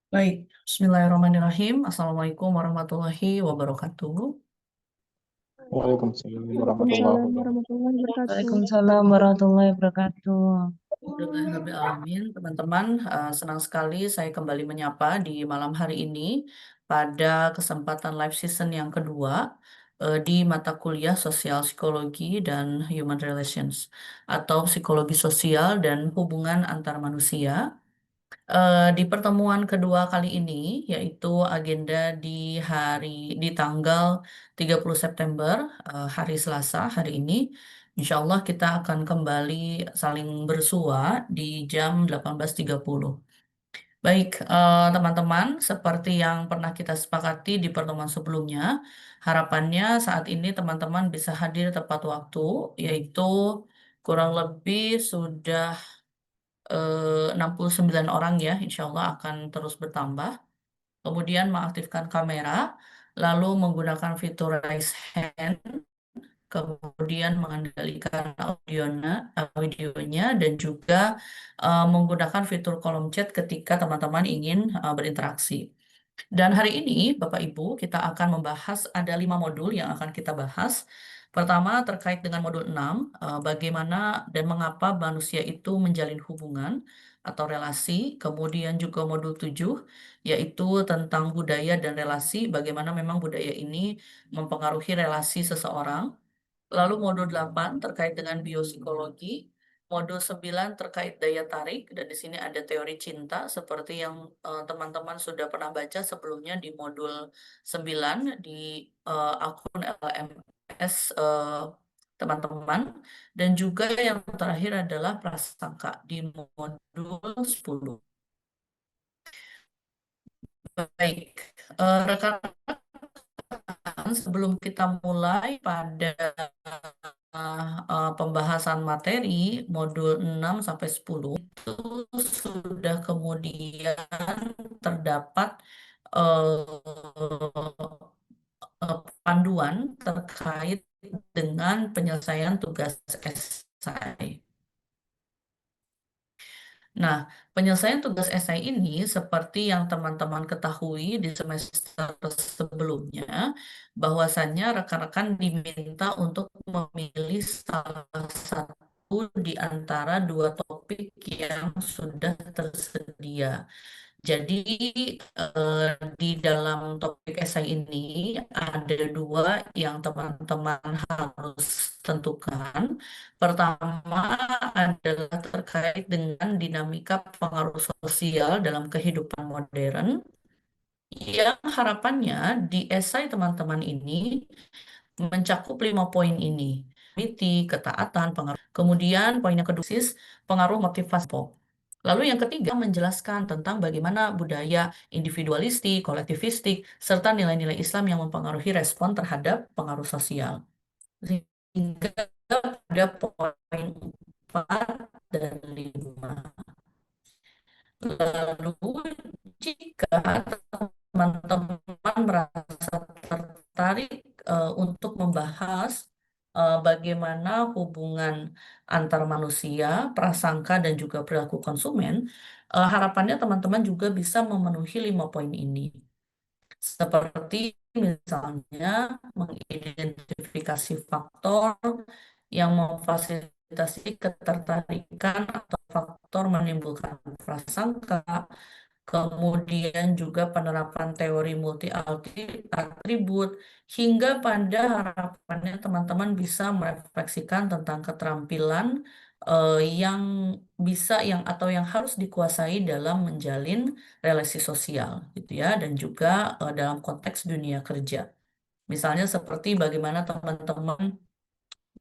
Baik, Bismillahirrahmanirrahim. Assalamualaikum warahmatullahi wabarakatuh. Waalaikumsalam warahmatullahi Waalaikumsalam wabarakatuh. warahmatullahi wabarakatuh. Waalaikumsalam warahmatullahi wabarakatuh. Alhamdulillahirrahmanirrahim. Teman-teman, senang sekali saya kembali menyapa di malam hari ini pada kesempatan live season yang kedua di mata kuliah Sosial Psikologi dan Human Relations atau Psikologi Sosial dan Hubungan Antar Manusia. Di pertemuan kedua kali ini, yaitu agenda di hari di tanggal 30 September, hari Selasa hari ini, insya Allah kita akan kembali saling bersua di jam 18.30. Baik, teman-teman, seperti yang pernah kita sepakati di pertemuan sebelumnya, harapannya saat ini teman-teman bisa hadir tepat waktu, yaitu kurang lebih sudah 69 orang ya, insya Allah akan terus bertambah. Kemudian mengaktifkan kamera, lalu menggunakan fitur raise hand, kemudian mengendalikan videonya, dan juga menggunakan fitur kolom chat ketika teman-teman ingin berinteraksi. Dan hari ini, Bapak Ibu, kita akan membahas ada 5 modul yang akan kita bahas. Pertama, terkait dengan modul 6, bagaimana dan mengapa manusia itu menjalin hubungan atau relasi. Kemudian juga modul 7, yaitu tentang budaya dan relasi, bagaimana memang budaya ini mempengaruhi relasi seseorang. Lalu modul 8 terkait dengan biopsikologi, modul 9 terkait daya tarik, dan di sini ada teori cinta seperti yang teman-teman sudah pernah baca sebelumnya di modul 9 di akun LMS teman-teman. Dan juga yang terakhir adalah prasangka di modul 10. Baik, rekan-rekan, sebelum kita mulai pada pembahasan materi modul 6 sampai 10 itu sudah kemudian terdapat panduan terkait dengan penyelesaian tugas esai. Nah, penyelesaian tugas esai ini seperti yang teman-teman ketahui di semester sebelumnya, bahwasannya rekan-rekan diminta untuk memilih salah satu di antara 2 topik yang sudah tersedia. Jadi di dalam topik esai ini ada 2 yang teman-teman harus tentukan. Pertama adalah terkait dengan dinamika pengaruh sosial dalam kehidupan modern, yang harapannya di esai teman-teman ini mencakup 5 poin ini. Miti, ketaatan, pengaruh. Kemudian poin yang kedua, pengaruh motivasi. Lalu yang ketiga menjelaskan tentang bagaimana budaya individualistik, kolektivistik, serta nilai-nilai Islam yang mempengaruhi respon terhadap pengaruh sosial. Sehingga pada poin 4 dan 5. Lalu jika teman-teman merasa tertarik untuk membahas bagaimana hubungan antar manusia, prasangka, dan juga perilaku konsumen, harapannya teman-teman juga bisa memenuhi 5 poin ini. Seperti misalnya mengidentifikasi faktor yang memfasilitasi ketertarikan atau faktor menimbulkan prasangka, kemudian juga penerapan teori multi atribut, hingga pada harapannya teman-teman bisa merefleksikan tentang keterampilan yang bisa atau yang harus dikuasai dalam menjalin relasi sosial gitu ya, dan juga dalam konteks dunia kerja. Misalnya seperti bagaimana teman-teman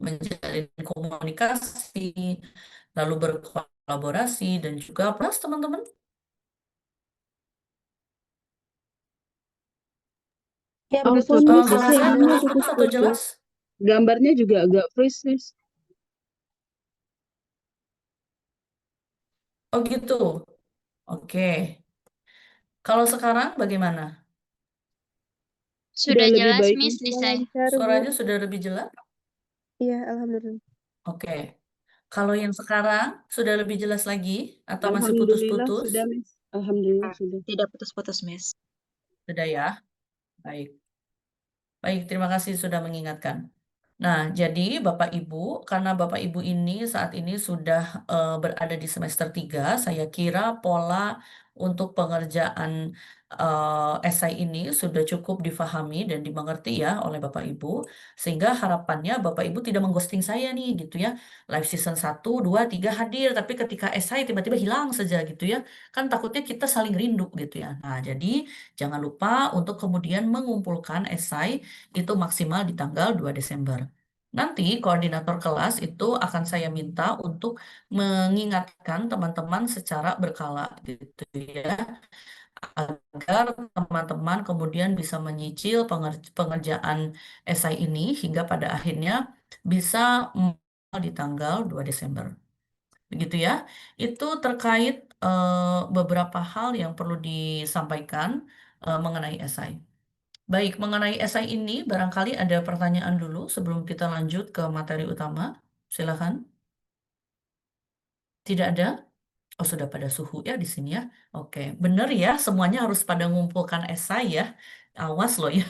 menjalin komunikasi, lalu berkolaborasi, dan juga plus teman-teman. Ya, Betul, betul, betul. Miss. Kalau saya Gambarnya cukup putus atau jelas? Gambarnya juga agak freeze, Miss. Oh gitu. Oke. Kalau sekarang bagaimana? Udah Sudah lebih jelas, baik, Miss, Miss. desain. Lancar, Bu. Suaranya sudah lebih jelas? Iya, alhamdulillah. Oke. Kalau yang sekarang sudah lebih jelas lagi atau masih Alhamdulillah putus-putus? sudah, Miss. Alhamdulillah sudah. Tidak putus-putus, Miss. Sudah ya? Baik. Baik, terima kasih sudah mengingatkan. Nah, jadi Bapak Ibu, karena Bapak Ibu ini saat ini sudah berada di semester 3, saya kira pola untuk pengerjaan esai ini sudah cukup difahami dan dimengerti ya oleh Bapak Ibu, sehingga harapannya Bapak Ibu tidak mengghosting saya nih gitu ya. Live season 1, 2, 3 hadir, tapi ketika esai tiba-tiba hilang saja gitu ya. Kan takutnya kita saling rindu gitu ya. Nah, jadi jangan lupa untuk kemudian mengumpulkan esai itu maksimal di tanggal 2 Desember. Nanti koordinator kelas itu akan saya minta untuk mengingatkan teman-teman secara berkala gitu ya, agar teman-teman kemudian bisa menyicil pengerjaan esai ini hingga pada akhirnya bisa di tanggal 2 Desember. Begitu ya. Itu terkait beberapa hal yang perlu disampaikan mengenai esai. Baik, mengenai esai ini, barangkali ada pertanyaan dulu sebelum kita lanjut ke materi utama. Silakan. Tidak ada? Oh, sudah pada suhu ya di sini ya. Oke, benar ya, semuanya harus pada ngumpulkan esai ya. Awas loh ya.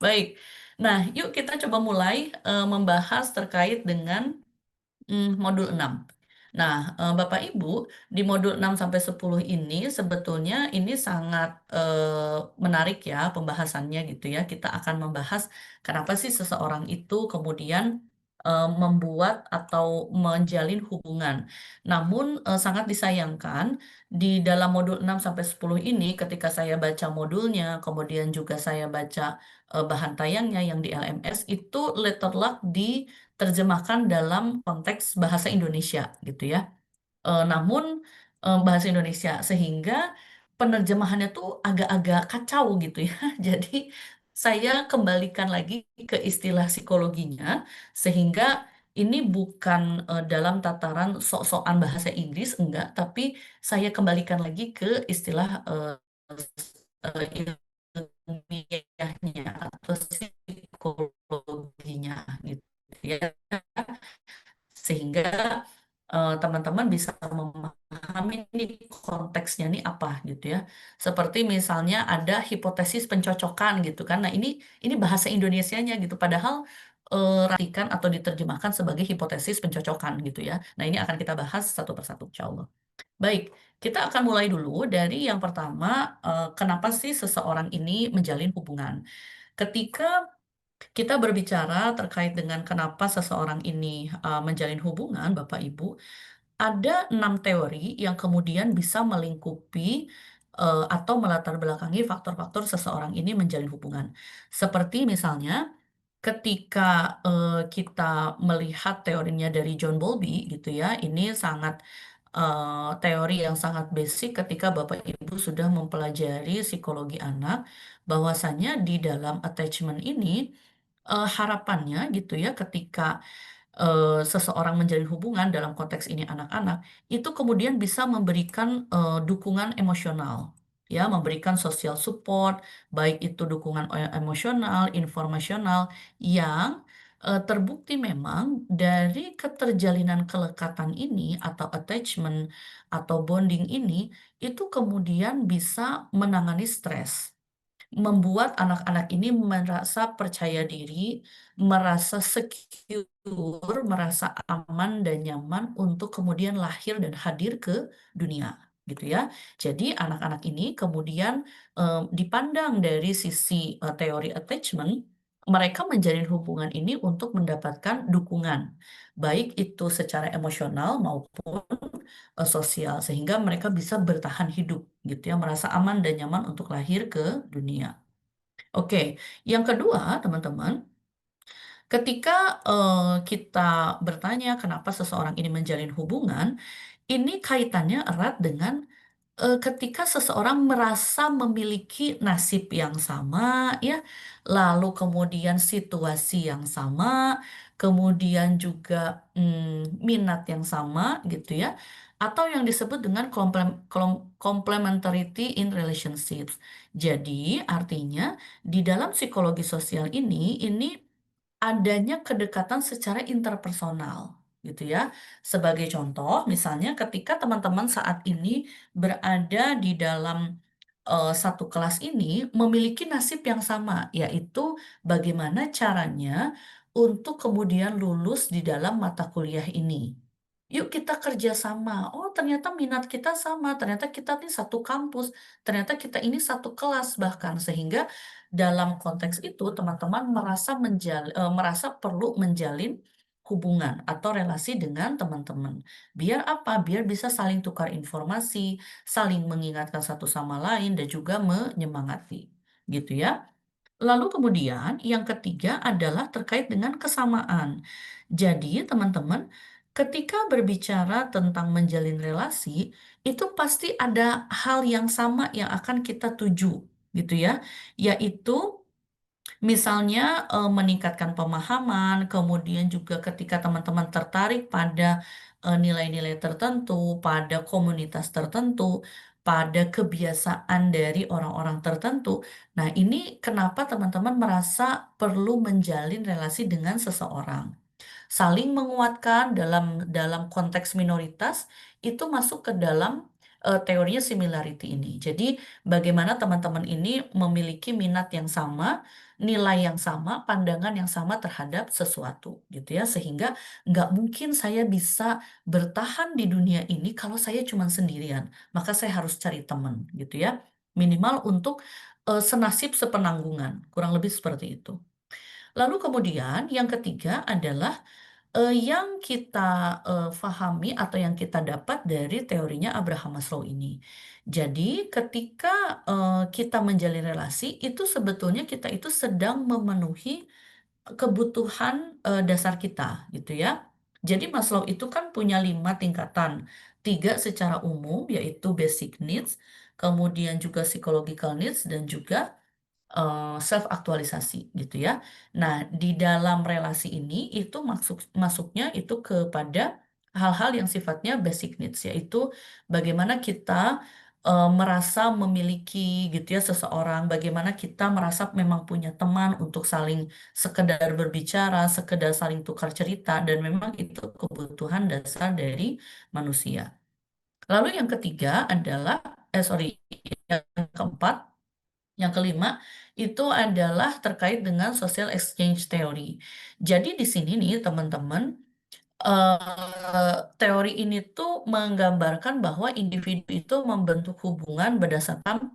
Baik. Nah, yuk kita coba mulai membahas terkait dengan modul 6. Nah, Bapak Ibu, di modul 6 sampai 10 ini sebetulnya ini sangat menarik ya pembahasannya gitu ya. Kita akan membahas kenapa sih seseorang itu kemudian membuat atau menjalin hubungan. Namun sangat disayangkan di dalam modul 6 sampai 10 ini ketika saya baca modulnya, kemudian juga saya baca bahan tayangnya yang di LMS itu letter luck diterjemahkan dalam konteks bahasa Indonesia gitu ya. Namun bahasa Indonesia sehingga penerjemahannya tuh agak-agak kacau gitu ya. Jadi saya kembalikan lagi ke istilah psikologinya sehingga ini bukan dalam tataran sok-sokan bahasa Inggris enggak, tapi saya kembalikan lagi ke istilah ilmiahnya atau psikologinya gitu ya, sehingga teman-teman bisa memahami nih konteksnya nih apa gitu ya. Seperti misalnya ada hipotesis pencocokan gitu kan. Nah, ini bahasa Indonesianya gitu padahal ratikan atau diterjemahkan sebagai hipotesis pencocokan gitu ya. Nah, ini akan kita bahas satu persatu insya Allah. Baik, kita akan mulai dulu dari yang pertama, kenapa sih seseorang ini menjalin hubungan. Ketika kita berbicara terkait dengan kenapa seseorang ini menjalin hubungan, Bapak Ibu, ada 6 teori yang kemudian bisa melingkupi atau melatar belakangi faktor-faktor seseorang ini menjalin hubungan. Seperti misalnya ketika kita melihat teorinya dari John Bowlby gitu ya, ini sangat teori yang sangat basic ketika Bapak Ibu sudah mempelajari psikologi anak, bahwasannya di dalam attachment ini harapannya gitu ya ketika seseorang menjalin hubungan dalam konteks ini anak-anak itu kemudian bisa memberikan dukungan emosional ya, memberikan social support, baik itu dukungan emosional, informasional yang terbukti memang dari keterjalinan kelekatan ini atau attachment atau bonding ini itu kemudian bisa menangani stres, membuat anak-anak ini merasa percaya diri, merasa secure, merasa aman dan nyaman untuk kemudian lahir dan hadir ke dunia, gitu ya. Jadi anak-anak ini kemudian dipandang dari sisi teori attachment, mereka menjalin hubungan ini untuk mendapatkan dukungan, baik itu secara emosional maupun sosial, sehingga mereka bisa bertahan hidup, gitu ya, merasa aman dan nyaman untuk lahir ke dunia. Oke, yang kedua, teman-teman, ketika kita bertanya kenapa seseorang ini menjalin hubungan, ini kaitannya erat dengan ketika seseorang merasa memiliki nasib yang sama, ya, lalu kemudian situasi yang sama, kemudian juga minat yang sama, gitu ya, atau yang disebut dengan complementarity in relationships. Jadi, artinya di dalam psikologi sosial ini adanya kedekatan secara interpersonal. gitu ya. Sebagai contoh, misalnya ketika teman-teman saat ini berada di dalam satu kelas ini memiliki nasib yang sama, yaitu bagaimana caranya untuk kemudian lulus di dalam mata kuliah ini. Yuk kita kerjasama. Oh, ternyata minat kita sama. Ternyata kita ini satu kampus. Ternyata kita ini satu kelas bahkan. Sehingga dalam konteks itu teman-teman merasa perlu menjalin hubungan atau relasi dengan teman-teman. Biar apa? Biar bisa saling tukar informasi, saling mengingatkan satu sama lain, dan juga menyemangati. Gitu ya. Lalu kemudian yang ketiga adalah terkait dengan kesamaan. Jadi teman-teman, ketika berbicara tentang menjalin relasi, itu pasti ada hal yang sama yang akan kita tuju, gitu ya, yaitu misalnya meningkatkan pemahaman, kemudian juga ketika teman-teman tertarik pada nilai-nilai tertentu, pada komunitas tertentu, pada kebiasaan dari orang-orang tertentu. Nah, ini kenapa teman-teman merasa perlu menjalin relasi dengan seseorang. Saling menguatkan dalam dalam konteks minoritas itu masuk ke dalam teorinya similarity ini. Jadi, bagaimana teman-teman ini memiliki minat yang sama, nilai yang sama, pandangan yang sama terhadap sesuatu, gitu ya. Sehingga nggak mungkin saya bisa bertahan di dunia ini kalau saya cuma sendirian. Maka saya harus cari teman, gitu ya. Minimal untuk senasib sepenanggungan, kurang lebih seperti itu. Lalu kemudian yang ketiga adalah yang kita fahami atau yang kita dapat dari teorinya Abraham Maslow ini. Jadi, ketika kita menjalin relasi, itu sebetulnya kita itu sedang memenuhi kebutuhan dasar kita, gitu ya. Jadi, Maslow itu kan punya 5 tingkatan. 3 secara umum, yaitu basic needs, kemudian juga psychological needs, dan juga self aktualisasi gitu ya. Nah, di dalam relasi ini itu masuknya itu kepada hal-hal yang sifatnya basic needs, yaitu bagaimana kita merasa memiliki gitu ya seseorang, bagaimana kita merasa memang punya teman untuk saling sekedar berbicara, sekedar saling tukar cerita, dan memang itu kebutuhan dasar dari manusia. Lalu yang ketiga adalah yang keempat, yang kelima itu adalah terkait dengan social exchange theory. Jadi di sini nih teman-teman, teori ini tuh menggambarkan bahwa individu itu membentuk hubungan berdasarkan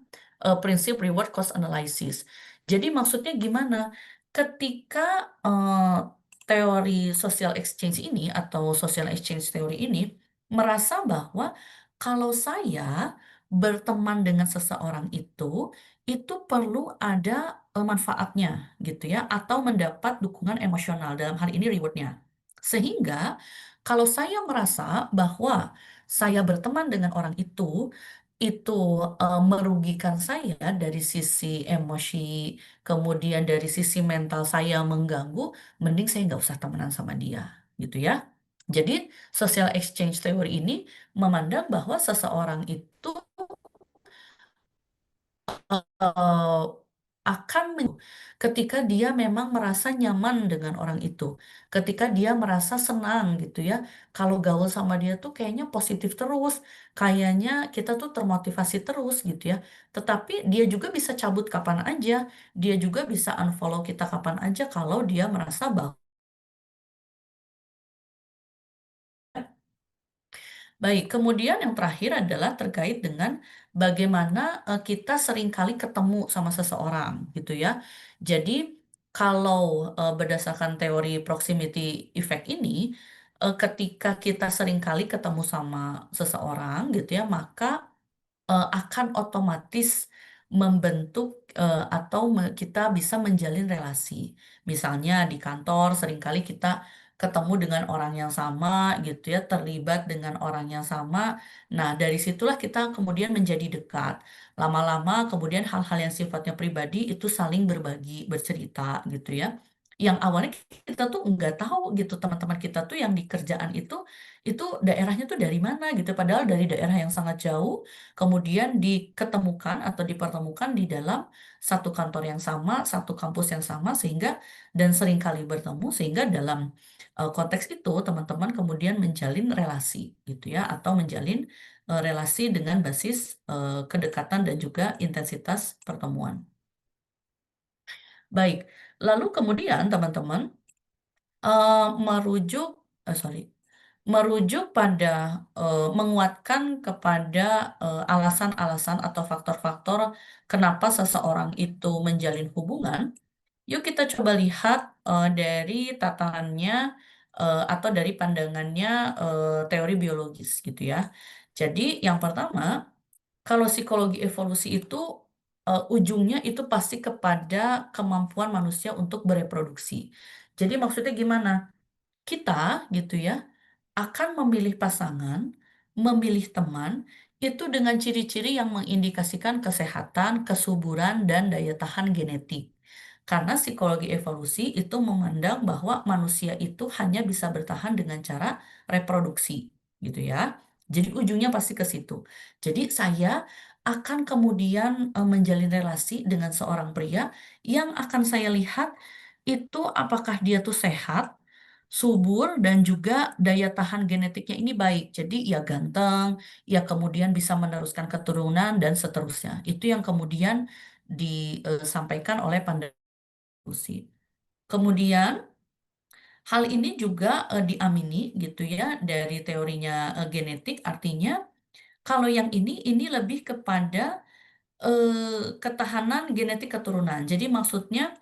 prinsip reward cost analysis. Jadi maksudnya gimana? Ketika teori social exchange ini atau social exchange theory ini merasa bahwa kalau saya berteman dengan seseorang itu perlu ada manfaatnya gitu ya, atau mendapat dukungan emosional, dalam hal ini rewardnya. Sehingga kalau saya merasa bahwa saya berteman dengan orang itu merugikan saya dari sisi emosi, kemudian dari sisi mental saya mengganggu, mending saya nggak usah temenan sama dia, gitu ya. Jadi social exchange theory ini memandang bahwa seseorang itu eh, ketika dia memang merasa nyaman dengan orang itu, ketika dia merasa senang gitu ya, kalau gaul sama dia tuh kayaknya positif terus, kayaknya kita tuh termotivasi terus gitu ya. Tetapi dia juga bisa cabut kapan aja, dia juga bisa unfollow kita kapan aja kalau dia merasa bahwa. Baik, kemudian yang terakhir adalah terkait dengan bagaimana kita seringkali ketemu sama seseorang, gitu ya. Jadi, kalau berdasarkan teori proximity effect ini, ketika kita seringkali ketemu sama seseorang, gitu ya, maka akan otomatis membentuk atau kita bisa menjalin relasi. Misalnya di kantor seringkali kita ketemu dengan orang yang sama gitu ya, terlibat dengan orang yang sama. Nah, dari situlah kita kemudian menjadi dekat. Lama-lama kemudian hal-hal yang sifatnya pribadi itu saling berbagi, bercerita gitu ya. Yang awalnya kita tuh nggak tahu gitu, teman-teman kita tuh yang di kerjaan itu daerahnya tuh dari mana gitu, padahal dari daerah yang sangat jauh, kemudian diketemukan atau dipertemukan di dalam satu kantor yang sama, satu kampus yang sama, sehingga dan seringkali bertemu, sehingga dalam konteks itu teman-teman kemudian menjalin relasi gitu ya, atau menjalin relasi dengan basis kedekatan dan juga intensitas pertemuan. Baik, lalu kemudian teman-teman merujuk, sorry, merujuk pada menguatkan kepada alasan-alasan atau faktor-faktor kenapa seseorang itu menjalin hubungan. Yuk kita coba lihat dari tatarannya atau dari pandangannya teori biologis gitu ya. Jadi yang pertama, kalau psikologi evolusi itu ujungnya itu pasti kepada kemampuan manusia untuk bereproduksi. Jadi maksudnya gimana? Kita gitu ya akan memilih pasangan, memilih teman itu dengan ciri-ciri yang mengindikasikan kesehatan, kesuburan, dan daya tahan genetik. Karena psikologi evolusi itu memandang bahwa manusia itu hanya bisa bertahan dengan cara reproduksi, gitu ya. Jadi ujungnya pasti ke situ. Jadi saya akan kemudian menjalin relasi dengan seorang pria yang akan saya lihat itu apakah dia tuh sehat, subur, dan juga daya tahan genetiknya ini baik. Jadi ya ganteng, ya kemudian bisa meneruskan keturunan dan seterusnya. Itu yang kemudian disampaikan oleh pandangan evolusi. Kemudian hal ini juga diamini gitu ya dari teorinya genetik. Artinya kalau yang ini lebih kepada ketahanan genetik keturunan. Jadi maksudnya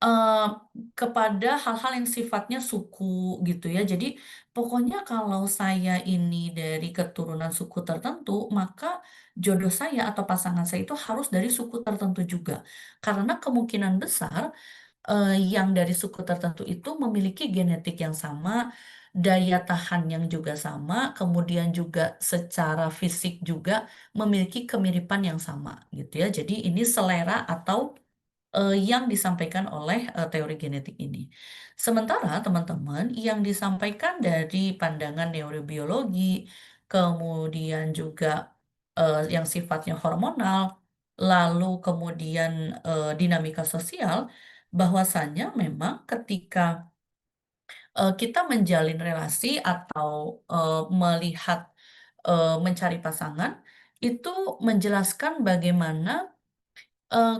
eh, kepada hal-hal yang sifatnya suku gitu ya. Jadi pokoknya kalau saya ini dari keturunan suku tertentu, maka jodoh saya atau pasangan saya itu harus dari suku tertentu juga. Karena kemungkinan besar yang dari suku tertentu itu memiliki genetik yang sama, daya tahan yang juga sama, kemudian juga secara fisik juga memiliki kemiripan yang sama gitu ya. Jadi ini selera atau yang disampaikan oleh teori genetik ini. Sementara teman-teman yang disampaikan dari pandangan neurobiologi, kemudian juga yang sifatnya hormonal, lalu kemudian dinamika sosial, bahwasannya memang ketika kita menjalin relasi atau melihat mencari pasangan, itu menjelaskan bagaimana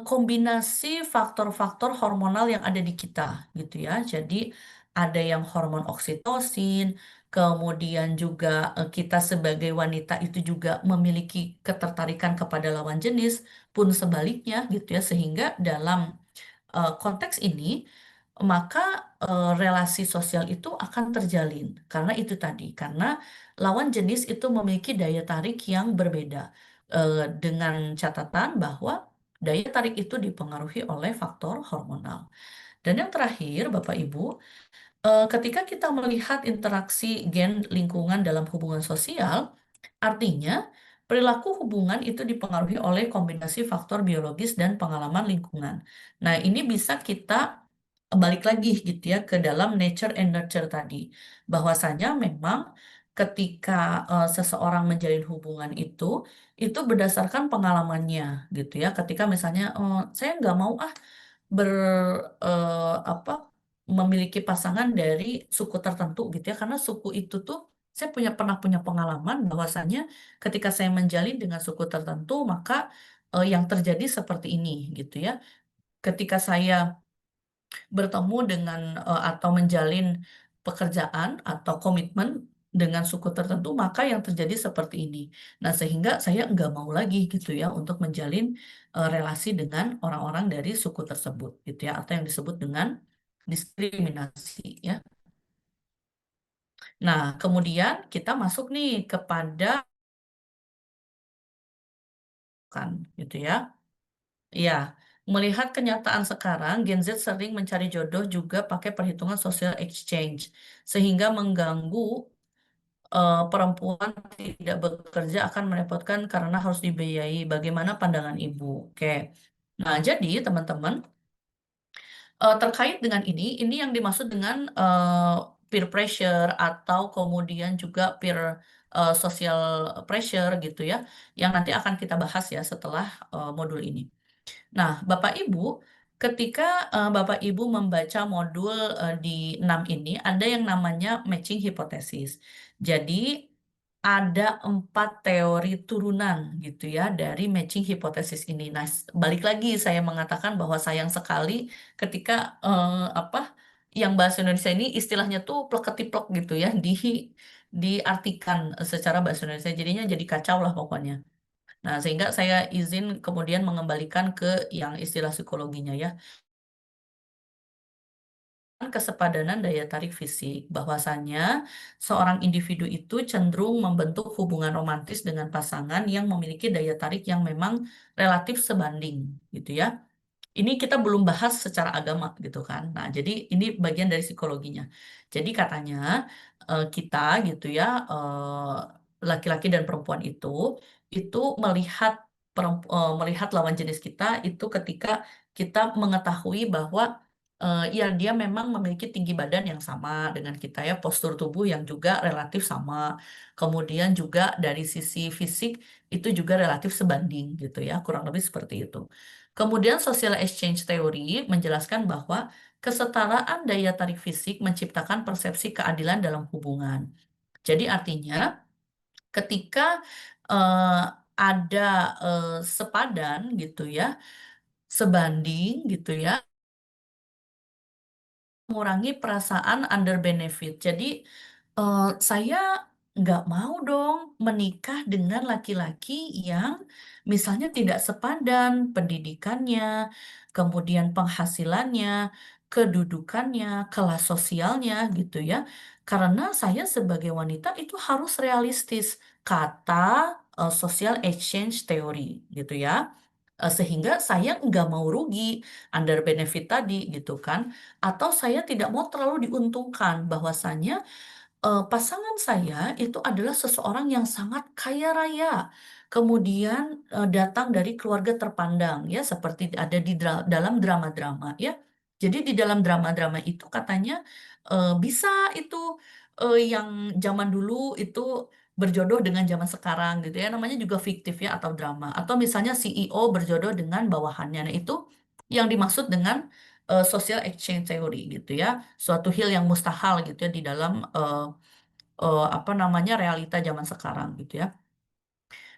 kombinasi faktor-faktor hormonal yang ada di kita gitu ya. Jadi ada yang hormon oksitosin, kemudian juga kita sebagai wanita itu juga memiliki ketertarikan kepada lawan jenis, pun sebaliknya gitu ya. Sehingga dalam konteks ini maka relasi sosial itu akan terjalin karena itu tadi, karena lawan jenis itu memiliki daya tarik yang berbeda dengan catatan bahwa daya tarik itu dipengaruhi oleh faktor hormonal. Dan yang terakhir, Bapak Ibu, ketika kita melihat interaksi gen lingkungan dalam hubungan sosial, artinya perilaku hubungan itu dipengaruhi oleh kombinasi faktor biologis dan pengalaman lingkungan. Nah, ini bisa kita balik lagi gitu ya ke dalam nature and nurture tadi. Bahwasanya memang ketika seseorang menjalin hubungan itu berdasarkan pengalamannya gitu ya. Ketika misalnya saya nggak mau ber apa memiliki pasangan dari suku tertentu gitu ya, karena suku itu tuh saya pernah punya pengalaman bahwasanya ketika saya menjalin dengan suku tertentu maka yang terjadi seperti ini gitu ya. Ketika saya bertemu dengan atau menjalin pekerjaan atau komitmen dengan suku tertentu, maka yang terjadi seperti ini. Nah, sehingga saya nggak mau lagi gitu ya untuk menjalin relasi dengan orang-orang dari suku tersebut gitu ya, atau yang disebut dengan diskriminasi ya. Nah, kemudian kita masuk nih kepada kan gitu ya. Ya, melihat kenyataan sekarang, Gen Z sering mencari jodoh juga pakai perhitungan social exchange, sehingga mengganggu perempuan tidak bekerja akan merepotkan karena harus dibiayai. Bagaimana pandangan Ibu? Oke. Nah, jadi teman-teman, Terkait dengan ini yang dimaksud dengan peer pressure atau kemudian juga peer social pressure gitu ya, yang nanti akan kita bahas ya setelah modul ini. Nah, Bapak Ibu, ketika Bapak Ibu membaca modul di 6 ini, ada yang namanya matching hipotesis. Jadi, ada 4 teori turunan gitu ya dari matching hipotesis ini. Nah, balik lagi saya mengatakan bahwa sayang sekali ketika apa yang bahasa Indonesia ini istilahnya tuh plek-ketiplek gitu ya diartikan secara bahasa Indonesia jadinya jadi kacau lah pokoknya. Nah, sehingga saya izin kemudian mengembalikan ke yang istilah psikologinya ya. Kesepadanan daya tarik fisik, bahwasannya seorang individu itu cenderung membentuk hubungan romantis dengan pasangan yang memiliki daya tarik yang memang relatif sebanding, gitu ya. Ini kita belum bahas secara agama gitu kan. Nah, jadi ini bagian dari psikologinya. Jadi katanya kita gitu ya, laki-laki dan perempuan itu melihat lawan jenis kita itu ketika kita mengetahui bahwa ya dia memang memiliki tinggi badan yang sama dengan kita ya, postur tubuh yang juga relatif sama. Kemudian juga dari sisi fisik itu juga relatif sebanding gitu ya, kurang lebih seperti itu. Kemudian social exchange theory menjelaskan bahwa kesetaraan daya tarik fisik menciptakan persepsi keadilan dalam hubungan. Jadi artinya ketika eh, ada sepadan gitu ya, sebanding gitu ya, mengurangi perasaan under benefit. Jadi saya nggak mau dong menikah dengan laki-laki yang misalnya tidak sepadan pendidikannya, kemudian penghasilannya, kedudukannya, kelas sosialnya gitu ya. Karena saya sebagai wanita itu harus realistis, kata social exchange theory gitu ya. Sehingga saya nggak mau rugi under benefit tadi gitu kan. Atau saya tidak mau terlalu diuntungkan bahwasannya pasangan saya itu adalah seseorang yang sangat kaya raya, kemudian datang dari keluarga terpandang, ya, seperti ada di dalam drama-drama, ya. Jadi di dalam drama-drama itu katanya bisa itu yang zaman dulu itu berjodoh dengan zaman sekarang gitu ya, namanya juga fiktif ya atau drama. Atau misalnya CEO berjodoh dengan bawahannya, nah itu yang dimaksud dengan social exchange theory gitu ya, suatu hal yang mustahil gitu ya di dalam apa namanya realita zaman sekarang gitu ya.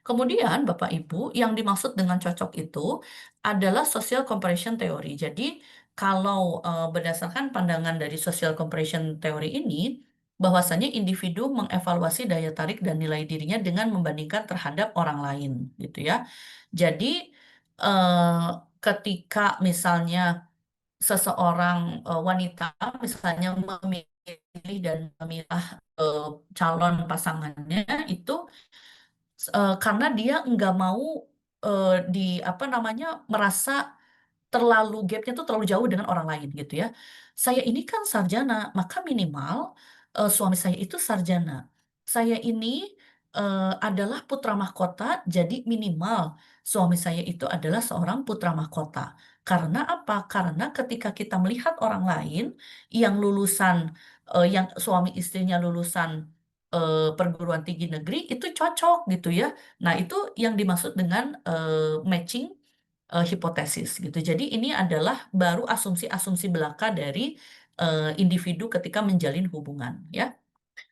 Kemudian Bapak Ibu yang dimaksud dengan cocok itu adalah social comparison theory. Jadi kalau berdasarkan pandangan dari social comparison theory ini, bahwasanya individu mengevaluasi daya tarik dan nilai dirinya dengan membandingkan terhadap orang lain gitu ya. Jadi eh, ketika misalnya seseorang wanita misalnya memilih dan memilah eh, calon pasangannya itu karena dia nggak mau di apa namanya merasa terlalu gapnya tuh terlalu jauh dengan orang lain gitu ya. Saya ini kan sarjana, maka minimal suami saya itu sarjana. Saya ini adalah putra mahkota, jadi minimal suami saya itu adalah seorang putra mahkota. Karena apa? Karena ketika kita melihat orang lain yang lulusan, yang suami istrinya lulusan perguruan tinggi negeri itu cocok gitu ya. Nah, itu yang dimaksud dengan matching hipotesis gitu. Jadi ini adalah baru asumsi-asumsi belaka dari individu ketika menjalin hubungan ya.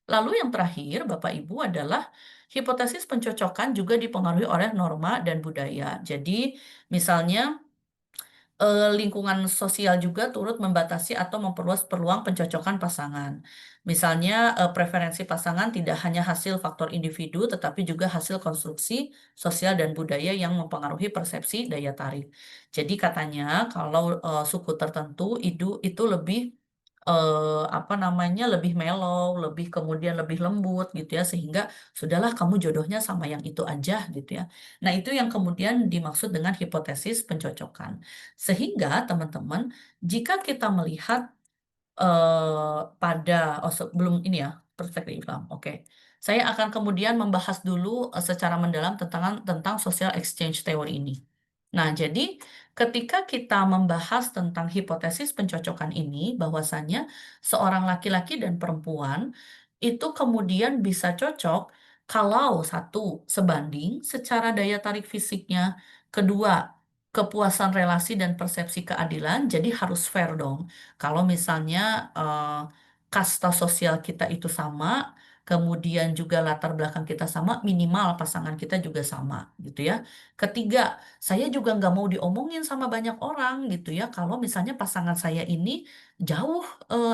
Lalu yang terakhir Bapak Ibu adalah hipotesis pencocokan juga dipengaruhi oleh norma dan budaya. Jadi misalnya lingkungan sosial juga turut membatasi atau memperluas peluang pencocokan pasangan. Misalnya, preferensi pasangan tidak hanya hasil faktor individu, tetapi juga hasil konstruksi sosial dan budaya yang mempengaruhi persepsi daya tarik. Jadi katanya, kalau suku tertentu itu lebih apa namanya lebih mellow, lebih kemudian lebih lembut gitu ya, sehingga sudahlah kamu jodohnya sama yang itu aja gitu ya. Nah, itu yang kemudian dimaksud dengan hipotesis pencocokan. Sehingga teman-teman, jika kita melihat pada sebelum ini ya, perspektif Islam. Oke. Saya akan kemudian membahas dulu secara mendalam tentang social exchange theory ini. Nah, jadi ketika kita membahas tentang hipotesis pencocokan ini, bahwasannya seorang laki-laki dan perempuan itu kemudian bisa cocok kalau satu, sebanding secara daya tarik fisiknya, kedua, kepuasan relasi dan persepsi keadilan, jadi harus fair dong. Kalau misalnya kasta sosial kita itu sama, kemudian juga latar belakang kita sama, minimal pasangan kita juga sama, gitu ya. Ketiga, saya juga nggak mau diomongin sama banyak orang gitu ya. Kalau misalnya pasangan saya ini jauh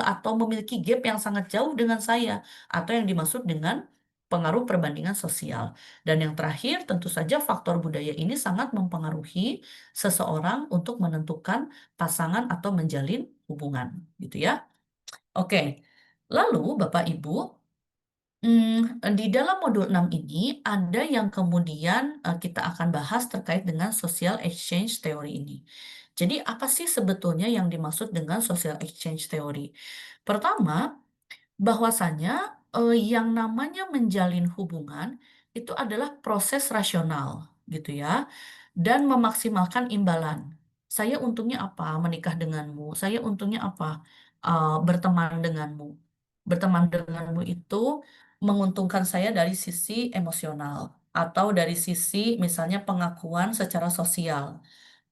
atau memiliki gap yang sangat jauh dengan saya, atau yang dimaksud dengan pengaruh perbandingan sosial. Dan yang terakhir, tentu saja faktor budaya ini sangat mempengaruhi seseorang untuk menentukan pasangan atau menjalin hubungan, gitu ya. Oke, lalu Bapak Ibu. Di dalam modul 6 ini ada yang kemudian kita akan bahas terkait dengan social exchange theory ini. Jadi apa sih sebetulnya yang dimaksud dengan social exchange theory? Pertama, bahwasanya yang namanya menjalin hubungan itu adalah proses rasional gitu ya, dan memaksimalkan imbalan. Saya untungnya apa menikah denganmu? Saya untungnya apa berteman denganmu? Berteman denganmu itu menguntungkan saya dari sisi emosional atau dari sisi misalnya pengakuan secara sosial.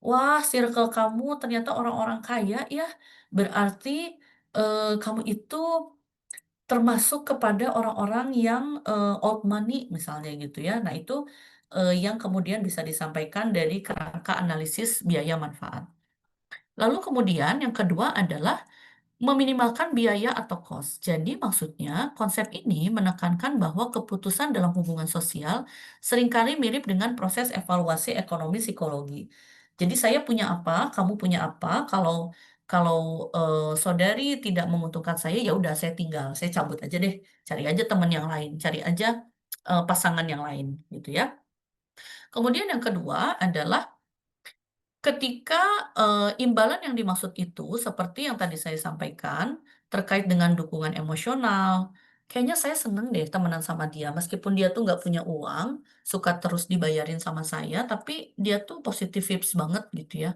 Wah, circle kamu ternyata orang-orang kaya ya, berarti kamu itu termasuk kepada orang-orang yang old money misalnya gitu ya. Nah, itu yang kemudian bisa disampaikan dari kerangka analisis biaya manfaat. Lalu kemudian yang kedua adalah meminimalkan biaya atau cost. Jadi maksudnya konsep ini menekankan bahwa keputusan dalam hubungan sosial seringkali mirip dengan proses evaluasi ekonomi psikologi. Jadi saya punya apa, kamu punya apa. Kalau kalau saudari tidak menguntungkan saya, ya udah saya tinggal, saya cabut aja deh, cari aja teman yang lain, cari aja pasangan yang lain, gitu ya. Kemudian yang kedua adalah ketika imbalan yang dimaksud itu, seperti yang tadi saya sampaikan, terkait dengan dukungan emosional, kayaknya saya seneng deh temenan sama dia, meskipun dia tuh nggak punya uang, suka terus dibayarin sama saya, tapi dia tuh positif vibes banget gitu ya.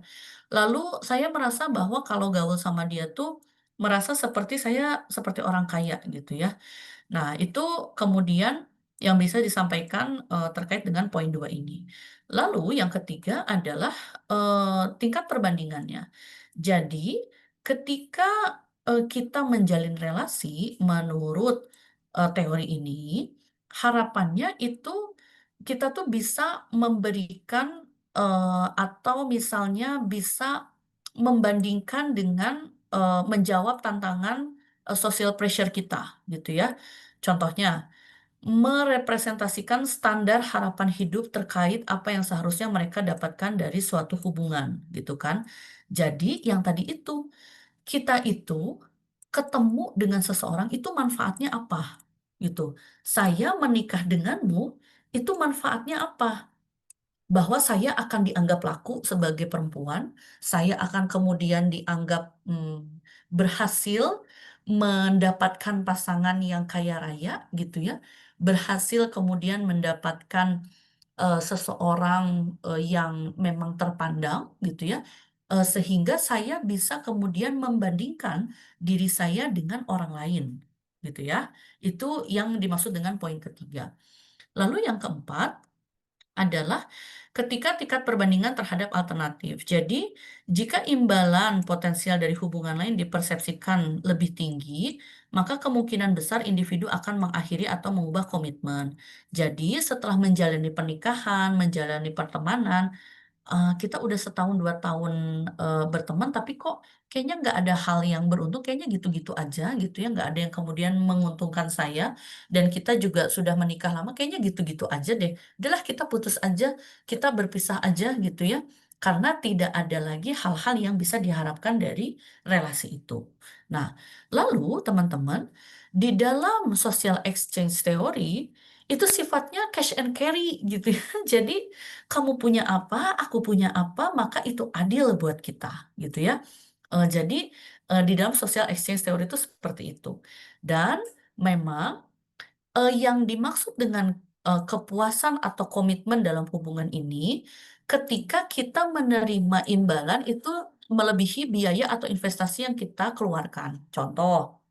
Lalu saya merasa bahwa kalau gaul sama dia tuh, merasa seperti saya seperti orang kaya gitu ya. Nah, itu kemudian yang bisa disampaikan terkait dengan poin dua ini. Lalu yang ketiga adalah tingkat perbandingannya. Jadi, ketika kita menjalin relasi menurut teori ini, harapannya itu kita tuh bisa memberikan atau misalnya bisa membandingkan dengan menjawab tantangan social pressure kita, gitu ya. Contohnya, merepresentasikan standar harapan hidup terkait apa yang seharusnya mereka dapatkan dari suatu hubungan, gitu kan. Jadi, yang tadi itu, kita itu ketemu dengan seseorang itu manfaatnya apa? Gitu. Saya menikah denganmu, itu manfaatnya apa? Bahwa saya akan dianggap laku sebagai perempuan, saya akan kemudian dianggap berhasil mendapatkan pasangan yang kaya raya gitu ya, berhasil kemudian mendapatkan seseorang yang memang terpandang gitu ya, sehingga saya bisa kemudian membandingkan diri saya dengan orang lain gitu ya. Itu yang dimaksud dengan poin ketiga. Lalu yang keempat adalah ketika tingkat perbandingan terhadap alternatif. Jadi, jika imbalan potensial dari hubungan lain dipersepsikan lebih tinggi, maka kemungkinan besar individu akan mengakhiri atau mengubah komitmen. Jadi, setelah menjalani pernikahan, menjalani pertemanan, kita udah setahun 2 tahun berteman, tapi kok kayaknya nggak ada hal yang beruntung, kayaknya gitu-gitu aja gitu ya, nggak ada yang kemudian menguntungkan saya, dan kita juga sudah menikah lama, kayaknya gitu-gitu aja deh. Udahlah kita putus aja, kita berpisah aja gitu ya, karena tidak ada lagi hal-hal yang bisa diharapkan dari relasi itu. Nah, lalu teman-teman, di dalam social exchange theory, itu sifatnya cash and carry gitu ya. Jadi kamu punya apa, aku punya apa, maka itu adil buat kita, gitu ya. Jadi di dalam social exchange theory itu seperti itu. Dan memang yang dimaksud dengan kepuasan atau komitmen dalam hubungan ini ketika kita menerima imbalan itu melebihi biaya atau investasi yang kita keluarkan. Contoh,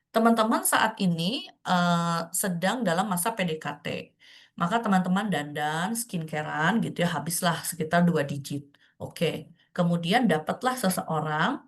teman-teman saat ini sedang dalam masa PDKT. Maka teman-teman dandan, skincarean gitu ya, habislah sekitar 2 digit. Oke. Kemudian dapatlah seseorang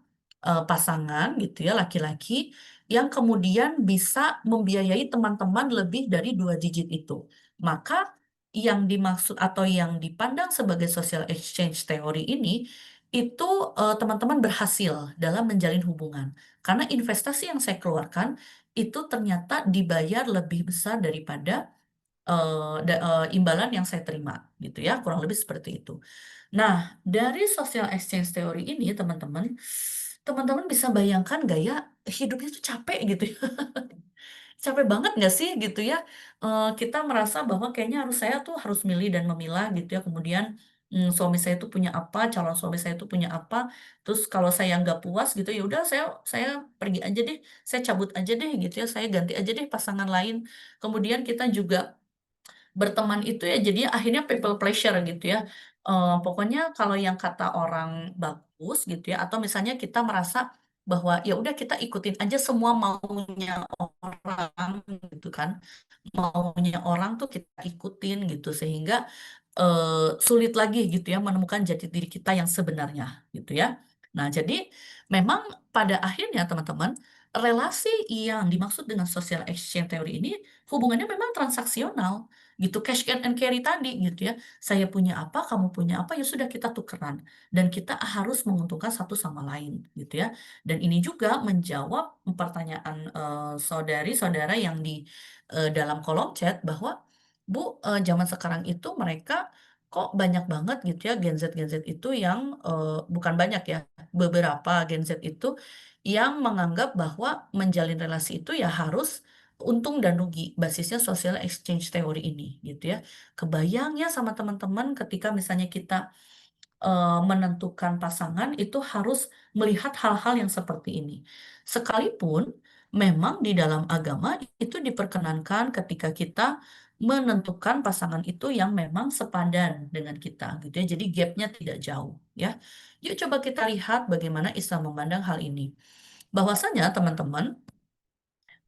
pasangan gitu ya, laki-laki yang kemudian bisa membiayai teman-teman lebih dari 2 digit itu. Maka yang dimaksud atau yang dipandang sebagai social exchange teori ini itu teman-teman berhasil dalam menjalin hubungan. Karena investasi yang saya keluarkan itu ternyata dibayar lebih besar daripada imbalan yang saya terima, gitu ya, kurang lebih seperti itu. Nah, dari social exchange theory ini, teman-teman bisa bayangkan gaya hidupnya tuh capek gitu ya. Capek banget nggak sih gitu ya? Kita merasa bahwa kayaknya saya tuh harus milih dan memilah gitu ya. Kemudian suami saya itu punya apa, calon suami saya itu punya apa. Terus kalau saya nggak puas gitu ya udah saya pergi aja deh, saya cabut aja deh gitu ya, saya ganti aja deh pasangan lain. Kemudian kita juga berteman itu ya jadinya akhirnya people pleasure gitu ya. Pokoknya kalau yang kata orang bagus gitu ya, atau misalnya kita merasa bahwa ya udah kita ikutin aja semua maunya orang gitu kan, maunya orang tuh kita ikutin gitu sehingga sulit lagi gitu ya menemukan jati diri kita yang sebenarnya gitu ya. Nah, jadi memang pada akhirnya teman-teman relasi yang dimaksud dengan social exchange theory ini hubungannya memang transaksional gitu, cash and carry tadi gitu ya. Saya punya apa, kamu punya apa, ya sudah kita tukeran dan kita harus menguntungkan satu sama lain gitu ya. Dan ini juga menjawab pertanyaan saudari-saudara yang di dalam kolom chat bahwa Bu, zaman sekarang itu mereka kok banyak banget gitu ya Gen Z itu yang bukan banyak ya, beberapa Gen Z itu yang menganggap bahwa menjalin relasi itu ya harus untung dan rugi, basisnya social exchange theory ini gitu ya. Kebayang ya sama teman-teman ketika misalnya kita menentukan pasangan itu harus melihat hal-hal yang seperti ini. Sekalipun memang di dalam agama itu diperkenankan ketika kita menentukan pasangan itu yang memang sepadan dengan kita gitu ya. Jadi gapnya tidak jauh ya. Yuk coba kita lihat bagaimana Islam memandang hal ini. Bahwasanya teman-teman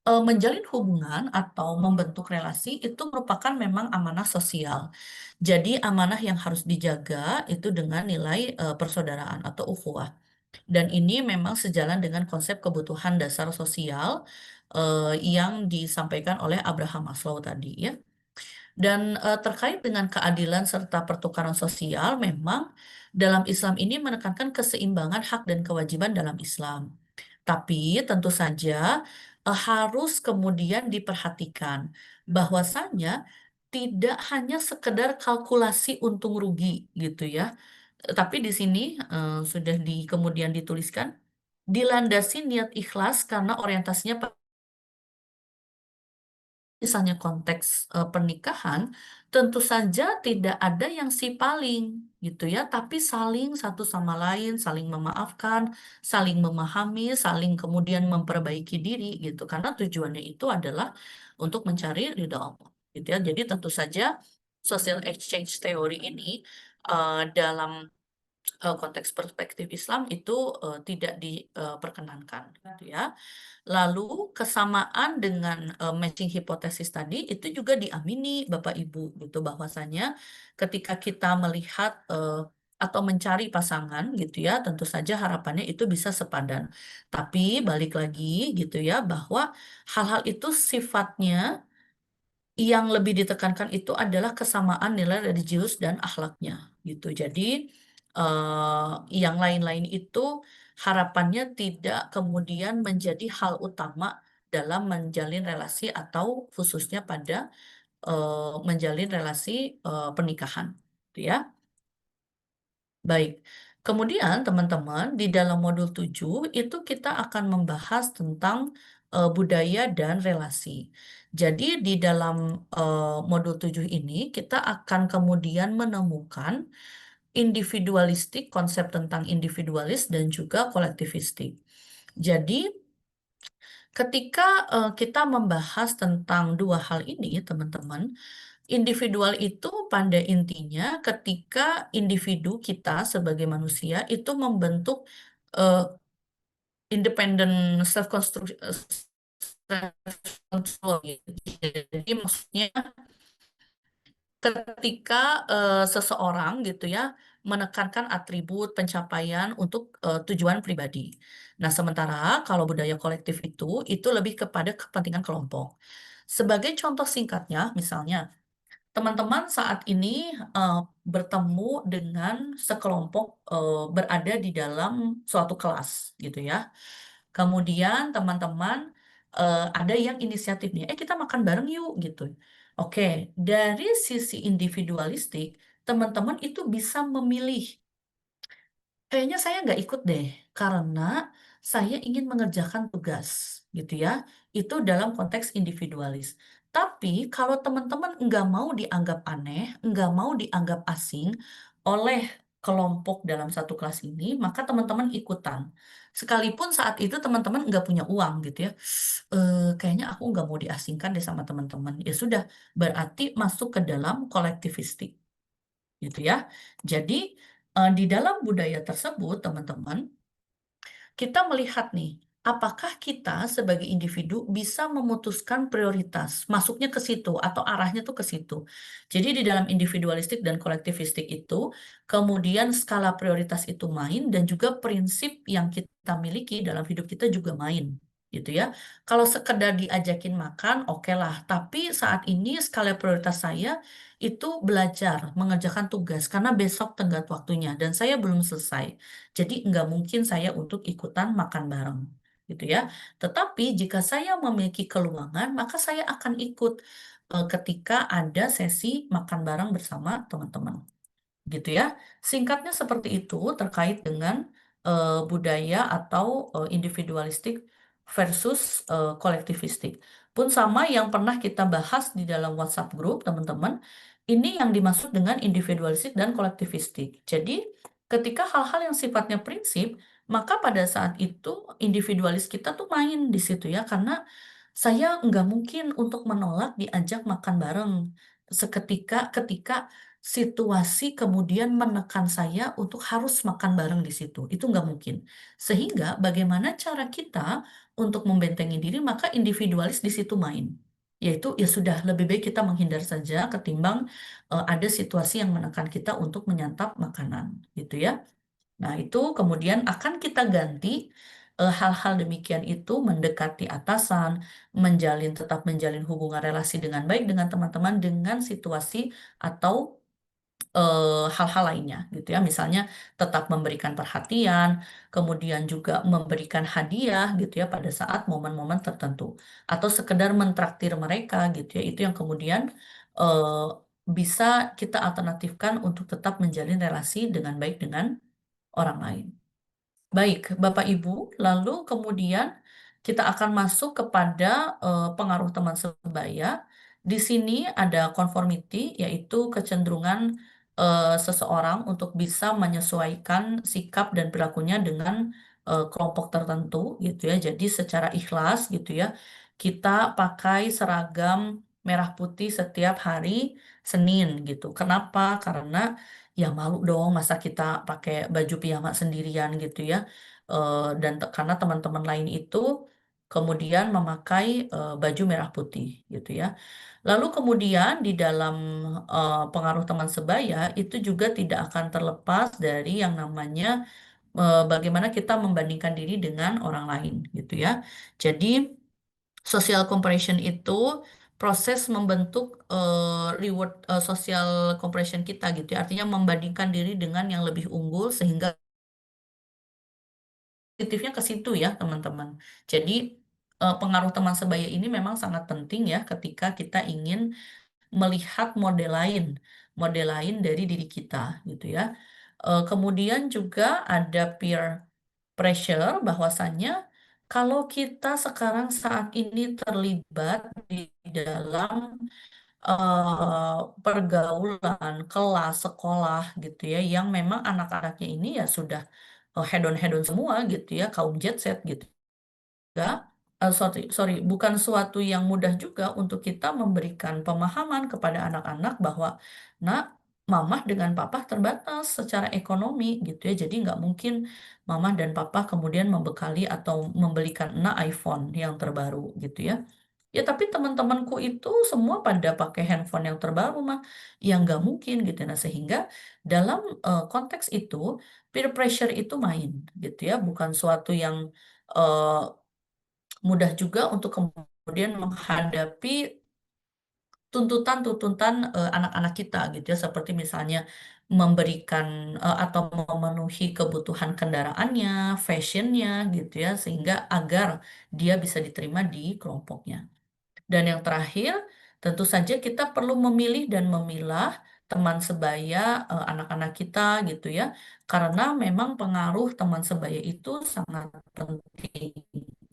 menjalin hubungan atau membentuk relasi itu merupakan memang amanah sosial. Jadi amanah yang harus dijaga itu dengan nilai persaudaraan atau ukhuwah. Dan ini memang sejalan dengan konsep kebutuhan dasar sosial yang disampaikan oleh Abraham Maslow tadi ya. Dan terkait dengan keadilan serta pertukaran sosial, memang dalam Islam ini menekankan keseimbangan hak dan kewajiban dalam Islam. Tapi tentu saja harus kemudian diperhatikan bahwasannya tidak hanya sekedar kalkulasi untung rugi gitu ya. Tapi di sini sudah kemudian dituliskan dilandasi niat ikhlas karena orientasinya misalnya konteks pernikahan, tentu saja tidak ada yang si paling gitu ya, tapi saling satu sama lain, saling memaafkan, saling memahami, saling kemudian memperbaiki diri gitu. Karena tujuannya itu adalah untuk mencari ridha Allah gitu ya. Jadi tentu saja social exchange theory ini dalam konteks perspektif Islam itu tidak diperkenankan gitu ya. Lalu kesamaan dengan matching hipotesis tadi itu juga diamini Bapak Ibu gitu bahwasanya ketika kita melihat atau mencari pasangan gitu ya, tentu saja harapannya itu bisa sepadan. Tapi balik lagi gitu ya bahwa hal-hal itu sifatnya yang lebih ditekankan itu adalah kesamaan nilai religius dan akhlaknya gitu. Jadi yang lain-lain itu harapannya tidak kemudian menjadi hal utama dalam menjalin relasi atau khususnya pada menjalin relasi pernikahan, gitu ya. Baik. Kemudian teman-teman di dalam modul 7 itu kita akan membahas tentang budaya dan relasi. Jadi di dalam modul 7 ini kita akan kemudian menemukan individualistik, konsep tentang individualis dan juga kolektivistik. Jadi ketika kita membahas tentang dua hal ini, teman-teman, individual itu pada intinya ketika individu kita sebagai manusia itu membentuk eh, independent self control gitu. Jadi maksudnya ketika seseorang gitu ya menekankan atribut pencapaian untuk tujuan pribadi. Nah, sementara kalau budaya kolektif itu lebih kepada kepentingan kelompok. Sebagai contoh singkatnya, misalnya teman-teman saat ini eh, bertemu dengan sekelompok berada di dalam suatu kelas gitu ya. Kemudian teman-teman ada yang inisiatifnya, kita makan bareng yuk gitu. Oke, dari sisi individualistik, teman-teman itu bisa memilih kayaknya saya nggak ikut deh, karena saya ingin mengerjakan tugas, gitu ya. Itu dalam konteks individualis. Tapi kalau teman-teman nggak mau dianggap aneh, nggak mau dianggap asing oleh kelompok dalam satu kelas ini, maka teman-teman ikutan. Sekalipun saat itu teman-teman nggak punya uang, gitu ya. Kayaknya aku nggak mau diasingkan deh sama teman-teman. Ya sudah, berarti masuk ke dalam kolektivistik, gitu ya. Jadi di dalam budaya tersebut, teman-teman, kita melihat nih, apakah kita sebagai individu bisa memutuskan prioritas, masuknya ke situ atau arahnya tuh ke situ. Jadi di dalam individualistik dan kolektivistik itu, kemudian skala prioritas itu main dan juga prinsip yang kita miliki dalam hidup kita juga main. Gitu ya. Kalau sekedar diajakin makan, oke lah. Tapi saat ini skala prioritas saya itu belajar, mengerjakan tugas karena besok tenggat waktunya dan saya belum selesai. Jadi nggak mungkin saya untuk ikutan makan bareng, gitu ya. Tetapi jika saya memiliki keluangan, maka saya akan ikut ketika ada sesi makan bareng bersama teman-teman, gitu ya. Singkatnya seperti itu terkait dengan budaya atau individualistik versus kolektivistik. Pun sama yang pernah kita bahas di dalam WhatsApp group, teman-teman, ini yang dimaksud dengan individualistik dan kolektivistik. Jadi, ketika hal-hal yang sifatnya prinsip, maka pada saat itu individualis kita tuh main di situ ya, karena saya nggak mungkin untuk menolak diajak makan bareng seketika ketika situasi kemudian menekan saya untuk harus makan bareng di situ. Itu nggak mungkin. Sehingga bagaimana cara kita untuk membentengi diri, maka individualis di situ main. Yaitu ya sudah lebih baik kita menghindar saja ketimbang ada situasi yang menekan kita untuk menyantap makanan, gitu ya. Nah, itu kemudian akan kita ganti hal-hal demikian itu mendekati atasan, tetap menjalin hubungan relasi dengan baik dengan teman-teman dengan situasi atau hal-hal lainnya gitu ya. Misalnya tetap memberikan perhatian, kemudian juga memberikan hadiah gitu ya pada saat momen-momen tertentu atau sekedar mentraktir mereka gitu ya. Itu yang kemudian eh, bisa kita alternatifkan untuk tetap menjalin relasi dengan baik dengan orang lain. Baik, Bapak Ibu, lalu kemudian kita akan masuk kepada pengaruh teman sebaya. Di sini ada conformity, yaitu kecenderungan seseorang untuk bisa menyesuaikan sikap dan perilakunya dengan kelompok tertentu, gitu ya. Jadi secara ikhlas, gitu ya, kita pakai seragam merah putih setiap hari Senin, gitu. Kenapa? Karena ya malu dong masa kita pakai baju piyama sendirian gitu ya. Karena teman-teman lain itu kemudian memakai baju merah putih gitu ya. Lalu kemudian di dalam pengaruh teman sebaya itu juga tidak akan terlepas dari yang namanya bagaimana kita membandingkan diri dengan orang lain gitu ya. Jadi social comparison itu proses membentuk reward social comparison kita gitu ya. Artinya membandingkan diri dengan yang lebih unggul sehingga positifnya ke situ ya teman-teman. Jadi pengaruh teman sebaya ini memang sangat penting ya ketika kita ingin melihat model lain dari diri kita gitu ya. Kemudian juga ada peer pressure bahwasannya kalau kita sekarang saat ini terlibat di dalam pergaulan kelas sekolah gitu ya yang memang anak-anaknya ini ya sudah hedon-hedon semua gitu ya kaum jet set gitu ya sorry, bukan suatu yang mudah juga untuk kita memberikan pemahaman kepada anak-anak bahwa, nak, mamah dengan papa terbatas secara ekonomi gitu ya. Jadi nggak mungkin mamah dan papa kemudian membekali atau membelikan nak iPhone yang terbaru gitu ya. Ya tapi teman-temanku itu semua pada pakai handphone yang terbaru mah, yang nggak mungkin gitu. Nah sehingga dalam konteks itu peer pressure itu main gitu ya, bukan suatu yang eh, mudah juga untuk kemudian menghadapi tuntutan-tuntutan anak-anak kita gitu ya, seperti misalnya memberikan atau memenuhi kebutuhan kendaraannya, fashionnya gitu ya, sehingga agar dia bisa diterima di kelompoknya. Dan yang terakhir, tentu saja kita perlu memilih dan memilah teman sebaya anak-anak kita gitu ya, karena memang pengaruh teman sebaya itu sangat penting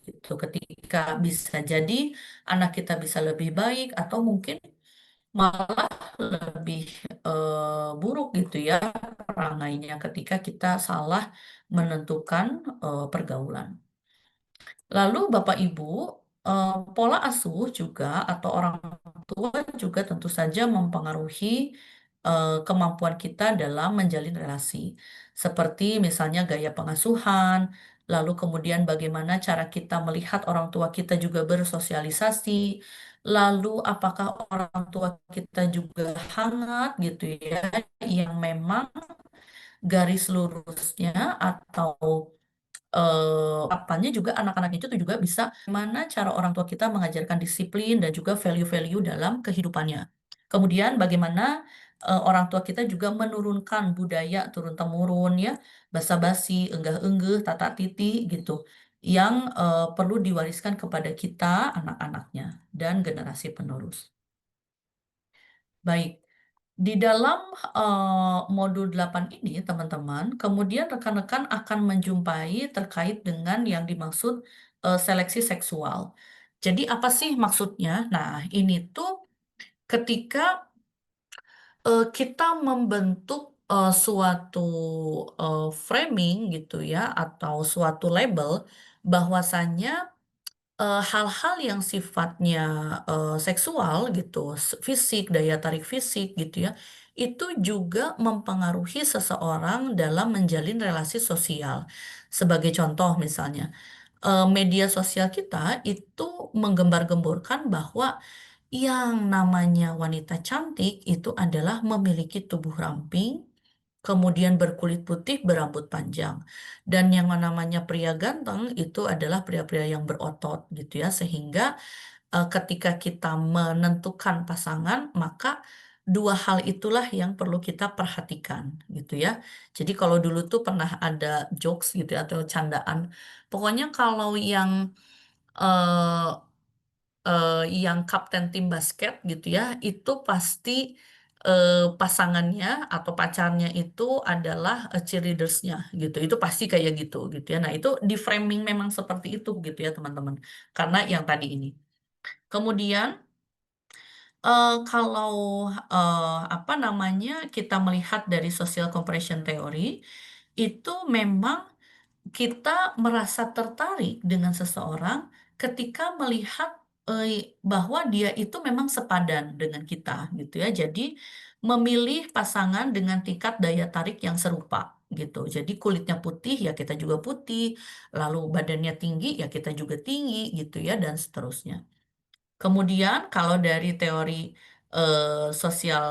gitu. Ketika bisa jadi anak kita bisa lebih baik atau mungkin malah lebih buruk gitu ya perangainya ketika kita salah menentukan pergaulan. Lalu Bapak Ibu, pola asuh juga atau orang tua juga tentu saja mempengaruhi kemampuan kita dalam menjalin relasi. Seperti misalnya gaya pengasuhan, lalu kemudian bagaimana cara kita melihat orang tua kita juga bersosialisasi, lalu apakah orang tua kita juga hangat gitu ya, yang memang garis lurusnya atau apanya juga anak-anak itu tuh juga bisa mana cara orang tua kita mengajarkan disiplin dan juga value-value dalam kehidupannya. Kemudian bagaimana orang tua kita juga menurunkan budaya turun-temurun ya, basa-basi, enggah-enggeh, tata titi gitu, yang perlu diwariskan kepada kita anak-anaknya dan generasi penerus. Baik. Di dalam modul 8 ini, teman-teman, kemudian rekan-rekan akan menjumpai terkait dengan yang dimaksud seleksi seksual. Jadi apa sih maksudnya? Nah, ini tuh ketika kita membentuk suatu framing gitu ya, atau suatu label bahwasannya hal-hal yang sifatnya seksual gitu, fisik, daya tarik fisik gitu ya, itu juga mempengaruhi seseorang dalam menjalin relasi sosial. Sebagai contoh misalnya, media sosial kita itu menggembar-gemborkan bahwa yang namanya wanita cantik itu adalah memiliki tubuh ramping, kemudian berkulit putih, berambut panjang. Dan yang namanya pria ganteng itu adalah pria-pria yang berotot gitu ya. Sehingga ketika kita menentukan pasangan, maka dua hal itulah yang perlu kita perhatikan gitu ya. Jadi kalau dulu tuh pernah ada jokes gitu ya, atau candaan. Pokoknya kalau eh, yang kapten tim basket gitu ya, itu pasti pasangannya atau pacarnya itu adalah cheerleadersnya gitu. Itu pasti kayak gitu ya. Nah, itu di framing memang seperti itu gitu ya, teman-teman. Karena yang tadi ini. Kemudian kalau apa namanya kita melihat dari social compression theory, itu memang kita merasa tertarik dengan seseorang ketika melihat bahwa dia itu memang sepadan dengan kita gitu ya. Jadi memilih pasangan dengan tingkat daya tarik yang serupa gitu. Jadi kulitnya putih ya kita juga putih, lalu badannya tinggi ya kita juga tinggi gitu ya dan seterusnya. Kemudian kalau dari teori sosial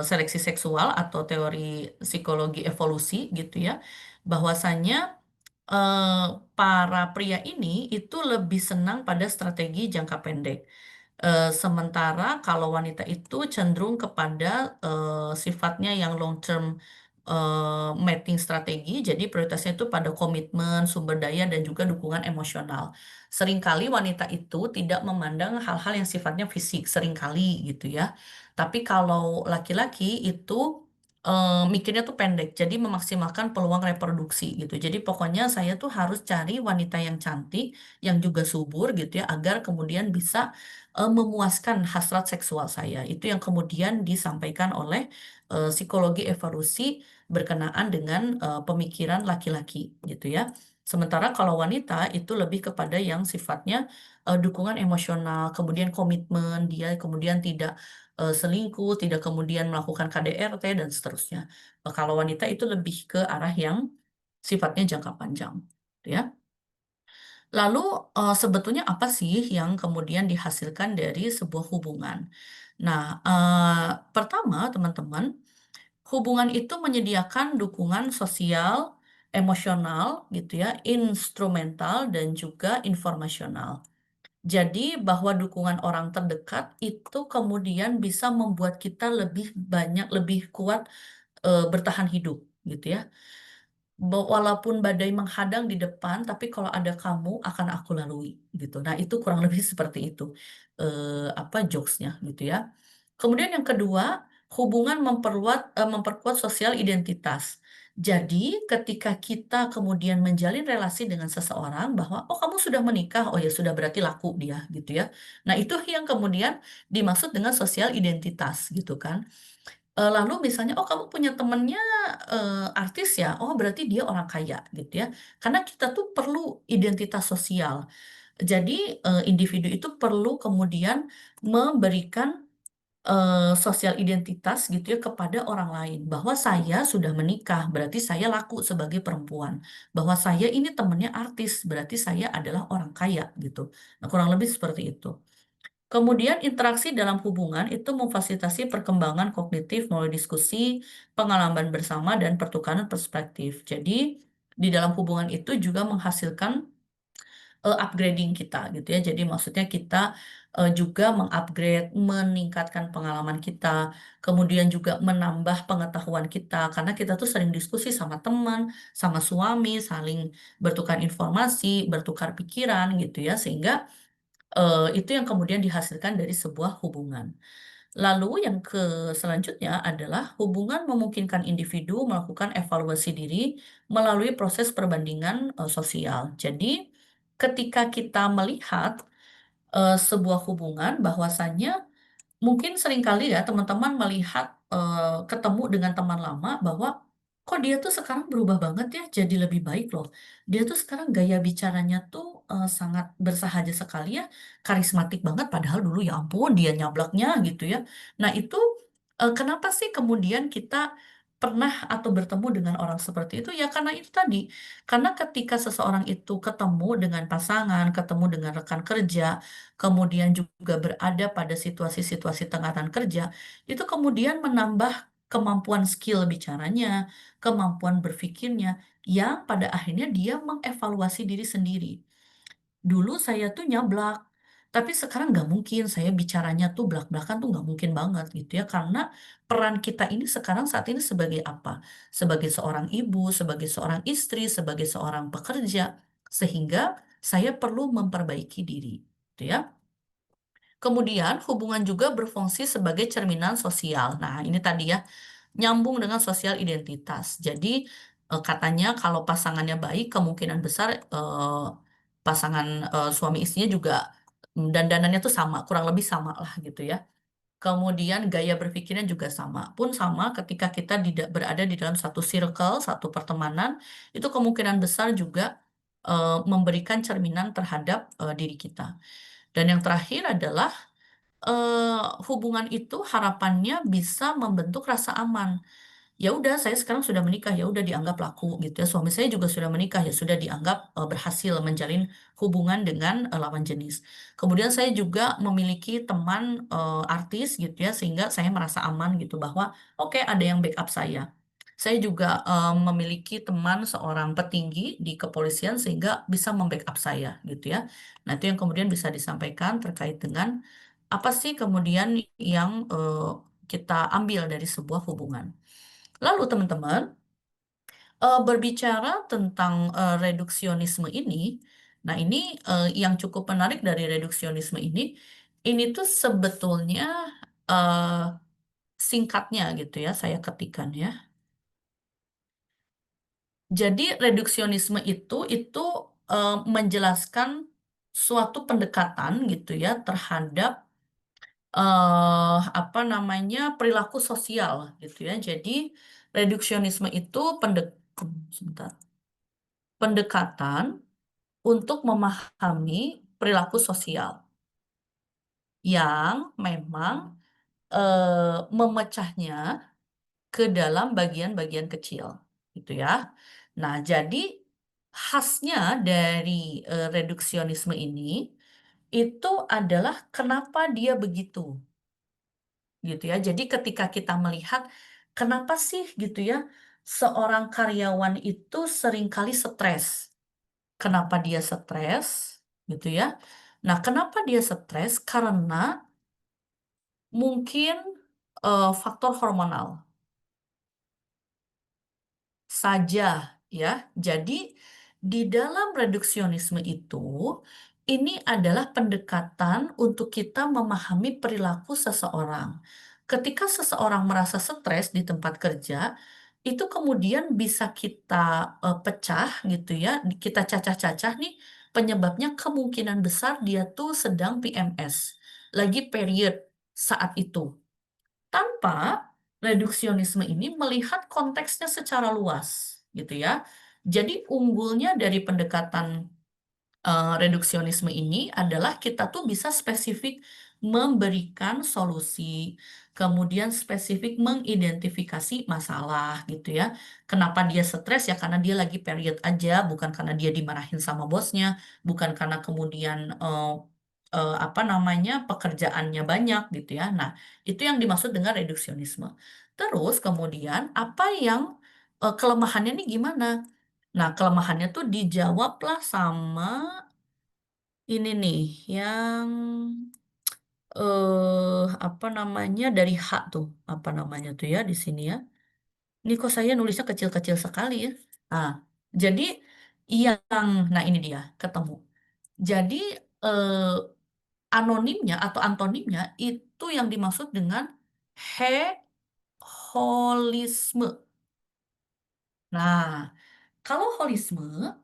seleksi seksual atau teori psikologi evolusi gitu ya, bahwasannya eh, para pria ini itu lebih senang pada strategi jangka pendek. Sementara kalau wanita itu cenderung kepada sifatnya yang long term mapping strategi, jadi prioritasnya itu pada komitmen, sumber daya, dan juga dukungan emosional. Seringkali wanita itu tidak memandang hal-hal yang sifatnya fisik, seringkali gitu ya. Tapi kalau laki-laki itu mikirnya tuh pendek, jadi memaksimalkan peluang reproduksi gitu. Jadi pokoknya saya tuh harus cari wanita yang cantik, yang juga subur gitu ya, agar kemudian bisa memuaskan hasrat seksual saya. Itu yang kemudian disampaikan oleh psikologi evolusi berkenaan dengan pemikiran laki-laki gitu ya. Sementara kalau wanita itu lebih kepada yang sifatnya dukungan emosional, kemudian komitmen, dia kemudian tidak selingkuh, tidak kemudian melakukan KDRT dan seterusnya. Kalau wanita itu lebih ke arah yang sifatnya jangka panjang, gitu ya. Lalu sebetulnya apa sih yang kemudian dihasilkan dari sebuah hubungan? Nah, pertama teman-teman, hubungan itu menyediakan dukungan sosial, emosional, gitu ya, instrumental dan juga informasional. Jadi bahwa dukungan orang terdekat itu kemudian bisa membuat kita lebih banyak, lebih kuat bertahan hidup, gitu ya. Walaupun badai menghadang di depan, tapi kalau ada kamu akan aku lalui, gitu. Nah itu kurang lebih seperti itu apa jokesnya, gitu ya. Kemudian yang kedua, hubungan memperkuat sosial identitas. Jadi, ketika kita kemudian menjalin relasi dengan seseorang bahwa oh kamu sudah menikah, oh ya sudah berarti laku dia gitu ya. Nah, itu yang kemudian dimaksud dengan sosial identitas gitu kan. Lalu misalnya oh kamu punya temennya artis ya, oh berarti dia orang kaya gitu ya. Karena kita tuh perlu identitas sosial. Jadi, individu itu perlu kemudian memberikan sosial identitas gitu ya kepada orang lain bahwa saya sudah menikah berarti saya laku sebagai perempuan, bahwa saya ini temennya artis berarti saya adalah orang kaya gitu. Nah, kurang lebih seperti itu. Kemudian interaksi dalam hubungan itu memfasilitasi perkembangan kognitif melalui diskusi, pengalaman bersama dan pertukaran perspektif. Jadi di dalam hubungan itu juga menghasilkan upgrading kita gitu ya. Jadi maksudnya kita juga mengupgrade, meningkatkan pengalaman kita, kemudian juga menambah pengetahuan kita karena kita tuh sering diskusi sama teman, sama suami, saling bertukar informasi, bertukar pikiran gitu ya, sehingga itu yang kemudian dihasilkan dari sebuah hubungan. Lalu yang selanjutnya adalah hubungan memungkinkan individu melakukan evaluasi diri melalui proses perbandingan sosial. Jadi, ketika kita melihat sebuah hubungan, bahwasannya mungkin seringkali ya teman-teman melihat ketemu dengan teman lama bahwa kok dia tuh sekarang berubah banget ya, jadi lebih baik loh. Dia tuh sekarang gaya bicaranya tuh sangat bersahaja sekali ya, karismatik banget padahal dulu ya ampun dia nyablaknya gitu ya. Nah, itu kenapa sih kemudian kita pernah atau bertemu dengan orang seperti itu? Ya karena itu tadi. Karena ketika seseorang itu ketemu dengan pasangan, ketemu dengan rekan kerja, kemudian juga berada pada situasi-situasi tengahtan kerja, itu kemudian menambah kemampuan skill bicaranya, kemampuan berpikirnya, yang pada akhirnya dia mengevaluasi diri sendiri. Dulu saya tuh nyablak, tapi sekarang nggak mungkin. Saya bicaranya tuh belak-belakan tuh nggak mungkin banget gitu ya, karena peran kita ini sekarang saat ini sebagai apa? Sebagai seorang ibu, sebagai seorang istri, sebagai seorang pekerja, sehingga saya perlu memperbaiki diri, gitu ya. Kemudian hubungan juga berfungsi sebagai cerminan sosial. Nah, ini tadi ya, nyambung dengan sosial identitas. Jadi katanya kalau pasangannya baik, kemungkinan besar pasangan suami istrinya juga dandanannya tuh sama, kurang lebih sama lah gitu ya. Kemudian gaya berpikirnya juga sama. Pun sama ketika kita berada di dalam satu circle, satu pertemanan, itu kemungkinan besar juga memberikan cerminan terhadap diri kita. Dan yang terakhir adalah hubungan itu harapannya bisa membentuk rasa aman. Ya udah, saya sekarang sudah menikah, ya udah dianggap laku gitu ya. Suami saya juga sudah menikah, ya sudah dianggap berhasil menjalin hubungan dengan lawan jenis. Kemudian saya juga memiliki teman artis gitu ya, sehingga saya merasa aman gitu bahwa oke ada yang backup saya. Saya juga memiliki teman seorang petinggi di kepolisian sehingga bisa membackup saya gitu ya. Nah, itu yang kemudian bisa disampaikan terkait dengan apa sih kemudian yang kita ambil dari sebuah hubungan. Lalu teman-teman, berbicara tentang reduksionisme ini, nah ini yang cukup menarik dari reduksionisme ini tuh sebetulnya eh, singkatnya gitu ya, saya ketikan ya. Jadi reduksionisme itu menjelaskan suatu pendekatan gitu ya terhadap apa namanya perilaku sosial gitu ya. Jadi reduksionisme itu sebentar, pendekatan untuk memahami perilaku sosial yang memang memecahnya ke dalam bagian-bagian kecil gitu ya. Nah, jadi khasnya dari reduksionisme ini itu adalah kenapa dia begitu gitu ya. Jadi ketika kita melihat kenapa sih gitu ya seorang karyawan itu seringkali stres. Kenapa dia stres gitu ya. Nah, kenapa dia stres? Karena mungkin faktor hormonal saja ya. Jadi di dalam reduksionisme itu ini adalah pendekatan untuk kita memahami perilaku seseorang. Ketika seseorang merasa stres di tempat kerja, itu kemudian bisa kita pecah gitu ya, kita cacah-cacah nih penyebabnya kemungkinan besar dia tuh sedang PMS, lagi period saat itu tanpa reduksionisme ini melihat konteksnya secara luas, gitu ya. Jadi unggulnya dari pendekatan reduksionisme ini adalah kita tuh bisa spesifik memberikan solusi, kemudian spesifik mengidentifikasi masalah gitu ya. Kenapa dia stres ya karena dia lagi period aja, bukan karena dia dimarahin sama bosnya, bukan karena kemudian apa namanya pekerjaannya banyak gitu ya. Nah, itu yang dimaksud dengan reduksionisme. Terus kemudian apa yang kelemahannya nih gimana? Nah, kelemahannya tuh dijawablah sama ini nih yang apa namanya dari hak tuh apa namanya tuh ya di sini ya. Ini kok saya nulisnya kecil-kecil sekali ya. Ah, jadi yang nah ini dia ketemu. Jadi eh, anonimnya atau antonimnya itu yang dimaksud dengan holisme. Nah, kalau holisme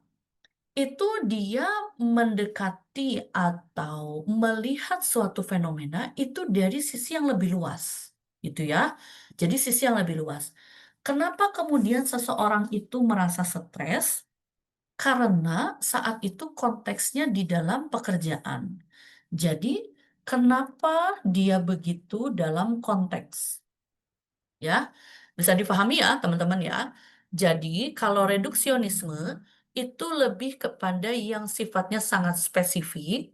itu dia mendekati atau melihat suatu fenomena itu dari sisi yang lebih luas, gitu ya. Jadi sisi yang lebih luas. Kenapa kemudian seseorang itu merasa stres? Karena saat itu konteksnya di dalam pekerjaan. Jadi, kenapa dia begitu dalam konteks? Ya, bisa dipahami ya, teman-teman ya. Jadi, kalau reduksionisme itu lebih kepada yang sifatnya sangat spesifik.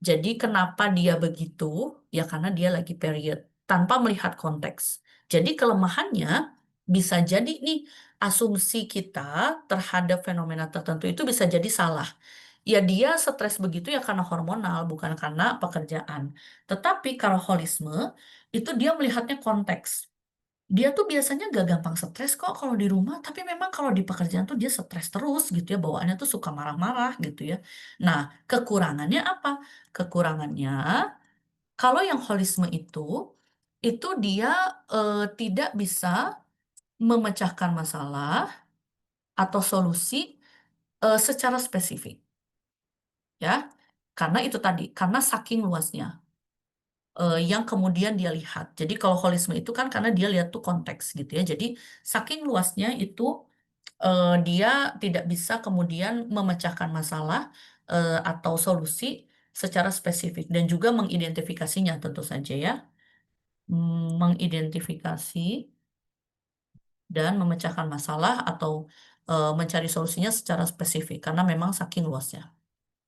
Jadi, kenapa dia begitu? Ya, karena dia lagi period tanpa melihat konteks. Jadi, kelemahannya bisa jadi nih asumsi kita terhadap fenomena tertentu itu bisa jadi salah. Ya, dia stres begitu ya karena hormonal, bukan karena pekerjaan. Tetapi kalau holisme itu dia melihatnya konteks. Dia tuh biasanya gak gampang stres kok kalau di rumah, tapi memang kalau di pekerjaan tuh dia stres terus gitu ya, bawaannya tuh suka marah-marah gitu ya. Nah, kekurangannya apa? Kekurangannya, kalau yang holisme itu dia tidak bisa memecahkan masalah atau solusi secara spesifik, ya. Karena itu tadi, karena saking luasnya yang kemudian dia lihat. Jadi kalau holisme itu kan karena dia lihat tuh konteks gitu ya. Jadi saking luasnya itu dia tidak bisa kemudian memecahkan masalah atau solusi secara spesifik dan juga mengidentifikasinya tentu saja ya. Mengidentifikasi dan memecahkan masalah atau mencari solusinya secara spesifik karena memang saking luasnya.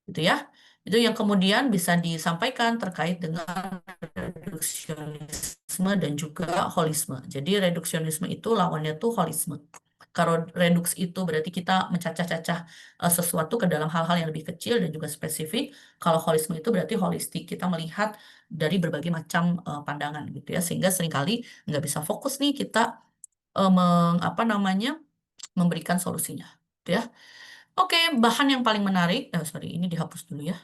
Gitu ya. Itu yang kemudian bisa disampaikan terkait dengan reduksionisme dan juga holisme. Jadi reduksionisme itu lawannya tuh holisme. Kalau reduks itu berarti kita mencacah-cacah sesuatu ke dalam hal-hal yang lebih kecil dan juga spesifik. Kalau holisme itu berarti holistik. Kita melihat dari berbagai macam pandangan gitu ya. Sehingga seringkali nggak bisa fokus nih kita apa namanya memberikan solusinya. Gitu ya. Oke, bahan yang paling menarik. Sorry, ini dihapus dulu ya.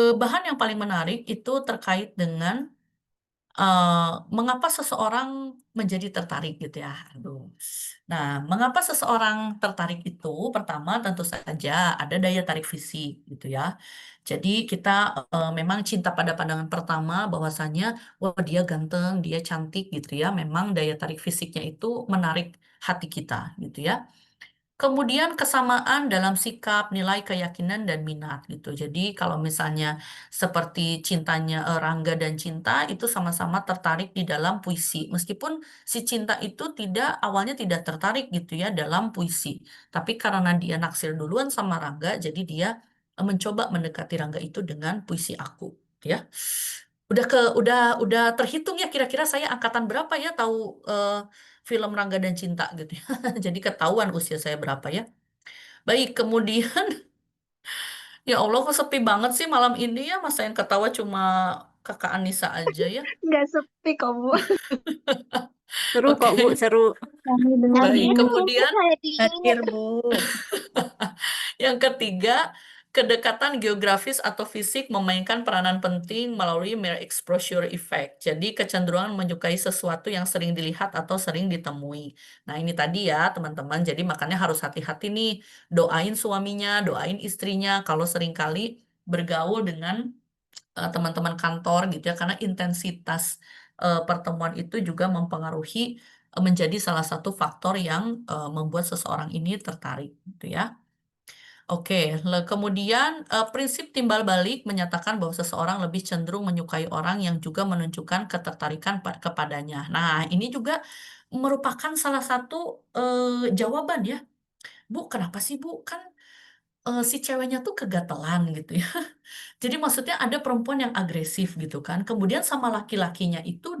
Bahan yang paling menarik itu terkait dengan mengapa seseorang menjadi tertarik gitu ya. Aduh. Nah, mengapa seseorang tertarik itu? Pertama, tentu saja ada daya tarik fisik gitu ya. Jadi kita memang cinta pada pandangan pertama bahwasannya, wah dia ganteng, dia cantik gitu ya. Memang daya tarik fisiknya itu menarik hati kita gitu ya. Kemudian kesamaan dalam sikap, nilai, keyakinan, dan minat gitu. Jadi kalau misalnya seperti cintanya Rangga dan Cinta itu sama-sama tertarik di dalam puisi. Meskipun si Cinta itu awalnya tidak tertarik gitu ya dalam puisi. Tapi karena dia naksir duluan sama Rangga, jadi dia mencoba mendekati Rangga itu dengan puisi aku, ya. Udah terhitung ya kira-kira saya angkatan berapa ya tahu film Rangga dan Cinta gitu ya. Jadi ketahuan usia saya berapa ya. Baik, kemudian ya Allah kok sepi banget sih malam ini ya. Masa yang ketawa cuma kakak Anissa aja ya. Nggak sepi kok, Bu. Seru kok Bu, Oke, seru. Kami dengar baik. Bu. Kemudian Hadir Bu. yang ketiga, kedekatan geografis atau fisik memainkan peranan penting melalui mere exposure effect. Jadi kecenderungan menyukai sesuatu yang sering dilihat atau sering ditemui. Nah, ini tadi ya, teman-teman. Jadi makanya harus hati-hati nih. Doain suaminya, doain istrinya kalau seringkali bergaul dengan teman-teman kantor gitu ya, karena intensitas pertemuan itu juga mempengaruhi menjadi salah satu faktor yang membuat seseorang ini tertarik gitu ya. Oke, kemudian prinsip timbal balik menyatakan bahwa seseorang lebih cenderung menyukai orang yang juga menunjukkan ketertarikan kepadanya. Nah, ini juga merupakan salah satu jawaban ya. Bu, kenapa sih Bu? Kan si ceweknya tuh kegatelan gitu ya. Jadi maksudnya ada perempuan yang agresif gitu kan. Kemudian sama laki-lakinya itu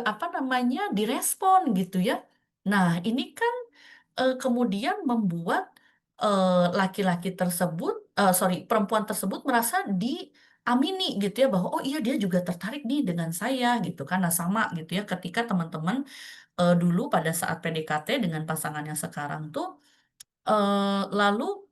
apa namanya direspon gitu ya. Nah, ini kan kemudian membuat laki-laki tersebut, sorry, perempuan tersebut merasa diamini gitu ya bahwa oh iya dia juga tertarik nih dengan saya gitu kan. Nah, sama gitu ya ketika teman-teman dulu pada saat PDKT dengan pasangan yang sekarang tuh lalu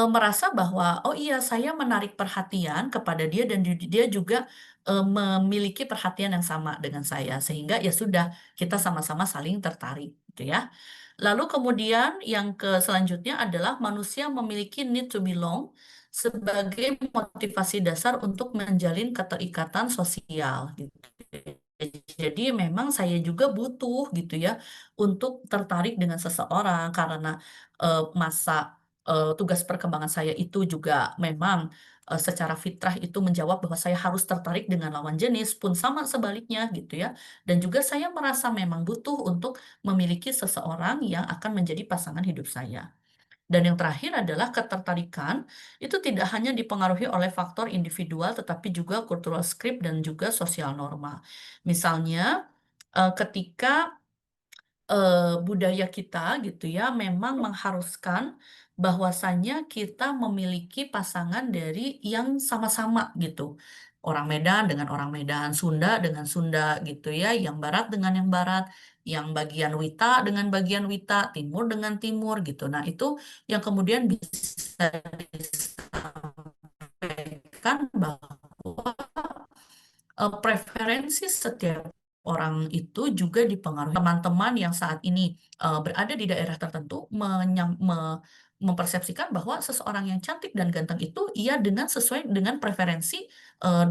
merasa bahwa oh iya saya menarik perhatian kepada dia dan dia juga memiliki perhatian yang sama dengan saya sehingga ya sudah kita sama-sama saling tertarik gitu ya. Lalu kemudian yang selanjutnya adalah manusia memiliki need to belong sebagai motivasi dasar untuk menjalin keterikatan sosial gitu. Jadi memang saya juga butuh gitu ya untuk tertarik dengan seseorang karena masa tugas perkembangan saya itu juga memang secara fitrah itu menjawab bahwa saya harus tertarik dengan lawan jenis pun sama sebaliknya gitu ya. Dan juga saya merasa memang butuh untuk memiliki seseorang yang akan menjadi pasangan hidup saya. Dan yang terakhir adalah ketertarikan itu tidak hanya dipengaruhi oleh faktor individual tetapi juga cultural script dan juga sosial norma. Misalnya ketika budaya kita gitu ya memang mengharuskan bahwasannya kita memiliki pasangan dari yang sama-sama gitu. Orang Medan dengan orang Medan, Sunda dengan Sunda gitu ya, yang Barat dengan yang Barat, yang bagian Wita dengan bagian Wita, Timur dengan Timur gitu. Nah, itu yang kemudian bisa disampaikan bahwa preferensi setiap orang itu juga dipengaruhi teman-teman yang saat ini berada di daerah tertentu mempersepsikan bahwa seseorang yang cantik dan ganteng itu ia dengan sesuai dengan preferensi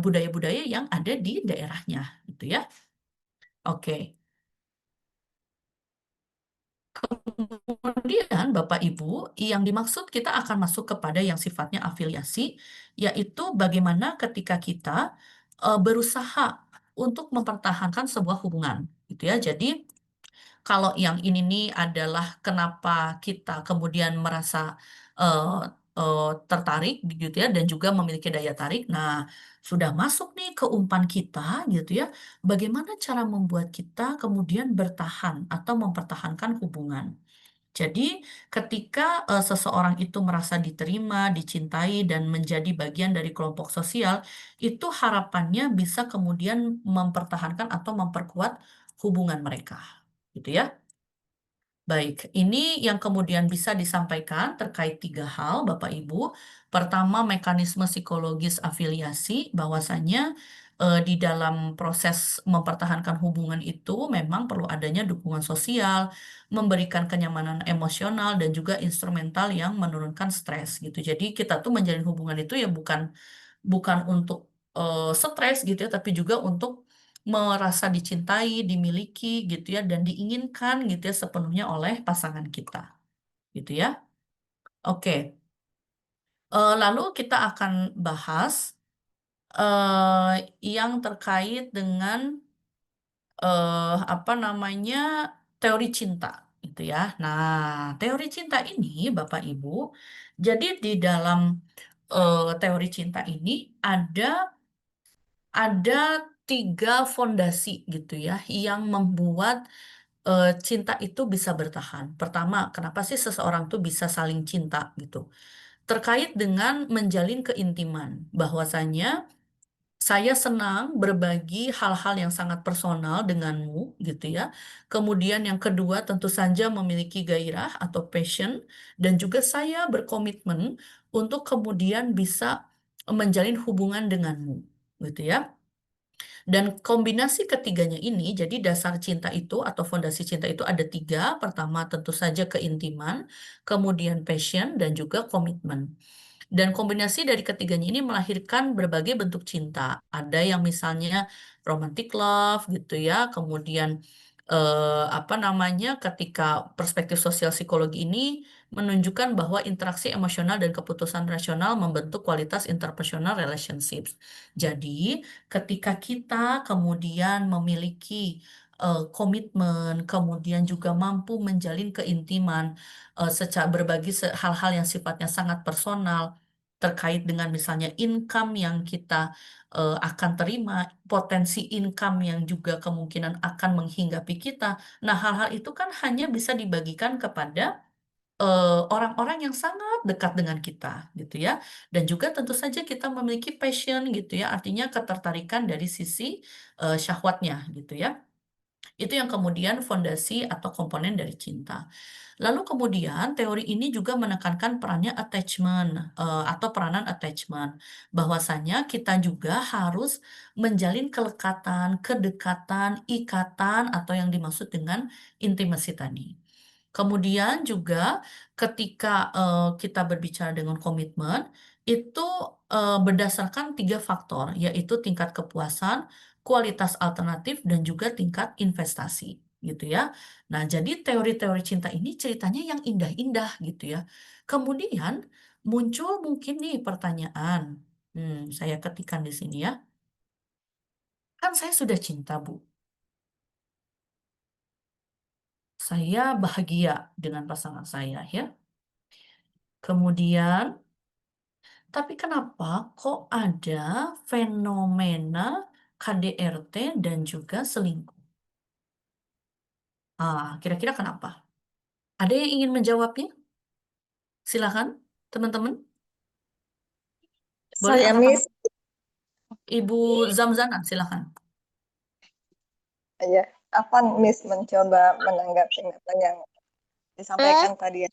budaya-budaya yang ada di daerahnya gitu ya. Oke. Kemudian Bapak Ibu, yang dimaksud kita akan masuk kepada yang sifatnya afiliasi, yaitu bagaimana ketika kita berusaha untuk mempertahankan sebuah hubungan, gitu ya. Jadi kalau yang ini nih adalah kenapa kita kemudian merasa eh, tertarik, gitu ya, dan juga memiliki daya tarik. Nah, sudah masuk nih ke umpan kita, gitu ya. Bagaimana cara membuat kita kemudian bertahan atau mempertahankan hubungan? Jadi, ketika seseorang itu merasa diterima, dicintai, dan menjadi bagian dari kelompok sosial, itu harapannya bisa kemudian mempertahankan atau memperkuat hubungan mereka. Gitu ya. Baik, ini yang kemudian bisa disampaikan terkait 3 hal, Bapak Ibu. Pertama, mekanisme psikologis afiliasi, bahwasannya di dalam proses mempertahankan hubungan itu memang perlu adanya dukungan sosial, memberikan kenyamanan emosional dan juga instrumental yang menurunkan stres gitu. Jadi kita tuh menjalin hubungan itu ya bukan bukan untuk stres gitu ya, tapi juga untuk merasa dicintai, dimiliki gitu ya, dan diinginkan gitu ya sepenuhnya oleh pasangan kita gitu ya. Oke. Lalu kita akan bahas yang terkait dengan apa namanya teori cinta gitu ya. Nah, teori cinta ini Bapak Ibu, jadi di dalam teori cinta ini ada ada tiga fondasi gitu ya yang membuat cinta itu bisa bertahan. Pertama, kenapa sih seseorang tuh bisa saling cinta gitu? Terkait dengan menjalin keintiman, bahwasanya saya senang berbagi hal-hal yang sangat personal denganmu, gitu ya. Kemudian yang kedua tentu saja memiliki gairah atau passion, dan juga saya berkomitmen untuk kemudian bisa menjalin hubungan denganmu, gitu ya. Dan kombinasi ketiganya ini, jadi dasar cinta itu atau fondasi cinta itu ada tiga. Pertama tentu saja keintiman, kemudian passion, dan juga komitmen. Dan kombinasi dari ketiganya ini melahirkan berbagai bentuk cinta. Ada yang misalnya romantic love gitu ya, kemudian apa namanya ketika perspektif sosial psikologi ini menunjukkan bahwa interaksi emosional dan keputusan rasional membentuk kualitas interpersonal relationships. Jadi, ketika kita kemudian memiliki komitmen, kemudian juga mampu menjalin keintiman secara berbagi hal-hal yang sifatnya sangat personal terkait dengan misalnya income yang kita akan terima, potensi income yang juga kemungkinan akan menghinggapi kita. Nah, hal-hal itu kan hanya bisa dibagikan kepada orang-orang yang sangat dekat dengan kita, gitu ya. Dan juga tentu saja kita memiliki passion, gitu ya, artinya ketertarikan dari sisi syahwatnya, gitu ya. Itu yang kemudian fondasi atau komponen dari cinta. Lalu kemudian teori ini juga menekankan perannya attachment atau peranan attachment. Bahwasanya kita juga harus menjalin kelekatan, kedekatan, ikatan atau yang dimaksud dengan intimacy tadi. Kemudian juga ketika kita berbicara dengan komitmen, itu berdasarkan tiga faktor, yaitu tingkat kepuasan, kualitas alternatif, dan juga tingkat investasi, gitu ya. Nah, jadi teori-teori cinta ini ceritanya yang indah-indah, gitu ya. Kemudian muncul mungkin nih pertanyaan, saya ketikkan di sini ya. Kan saya sudah cinta, Bu. Saya bahagia dengan pasangan saya, ya. Kemudian tapi kenapa kok ada fenomena KDRT dan juga selingkuh? Kira-kira kenapa? Ada yang ingin menjawabnya? Silakan, teman-teman. Boleh Saya apakah Miss, Ibu Zamzana, silakan. ya, Afan Miss mencoba menanggapi apa yang disampaikan tadi ya.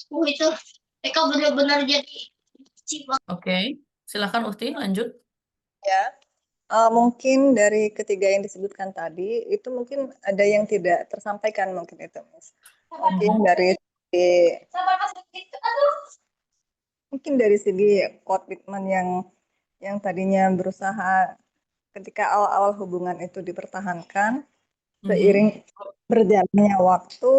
Itu mereka benar-benar jadi Oke, silakan Uhti, lanjut. Ya, mungkin dari ketiga yang disebutkan tadi itu mungkin ada yang tidak tersampaikan mungkin itu Miss. Mungkin dari segi, mungkin dari segi komitmen yang tadinya berusaha ketika awal-awal hubungan itu dipertahankan, seiring berjalannya waktu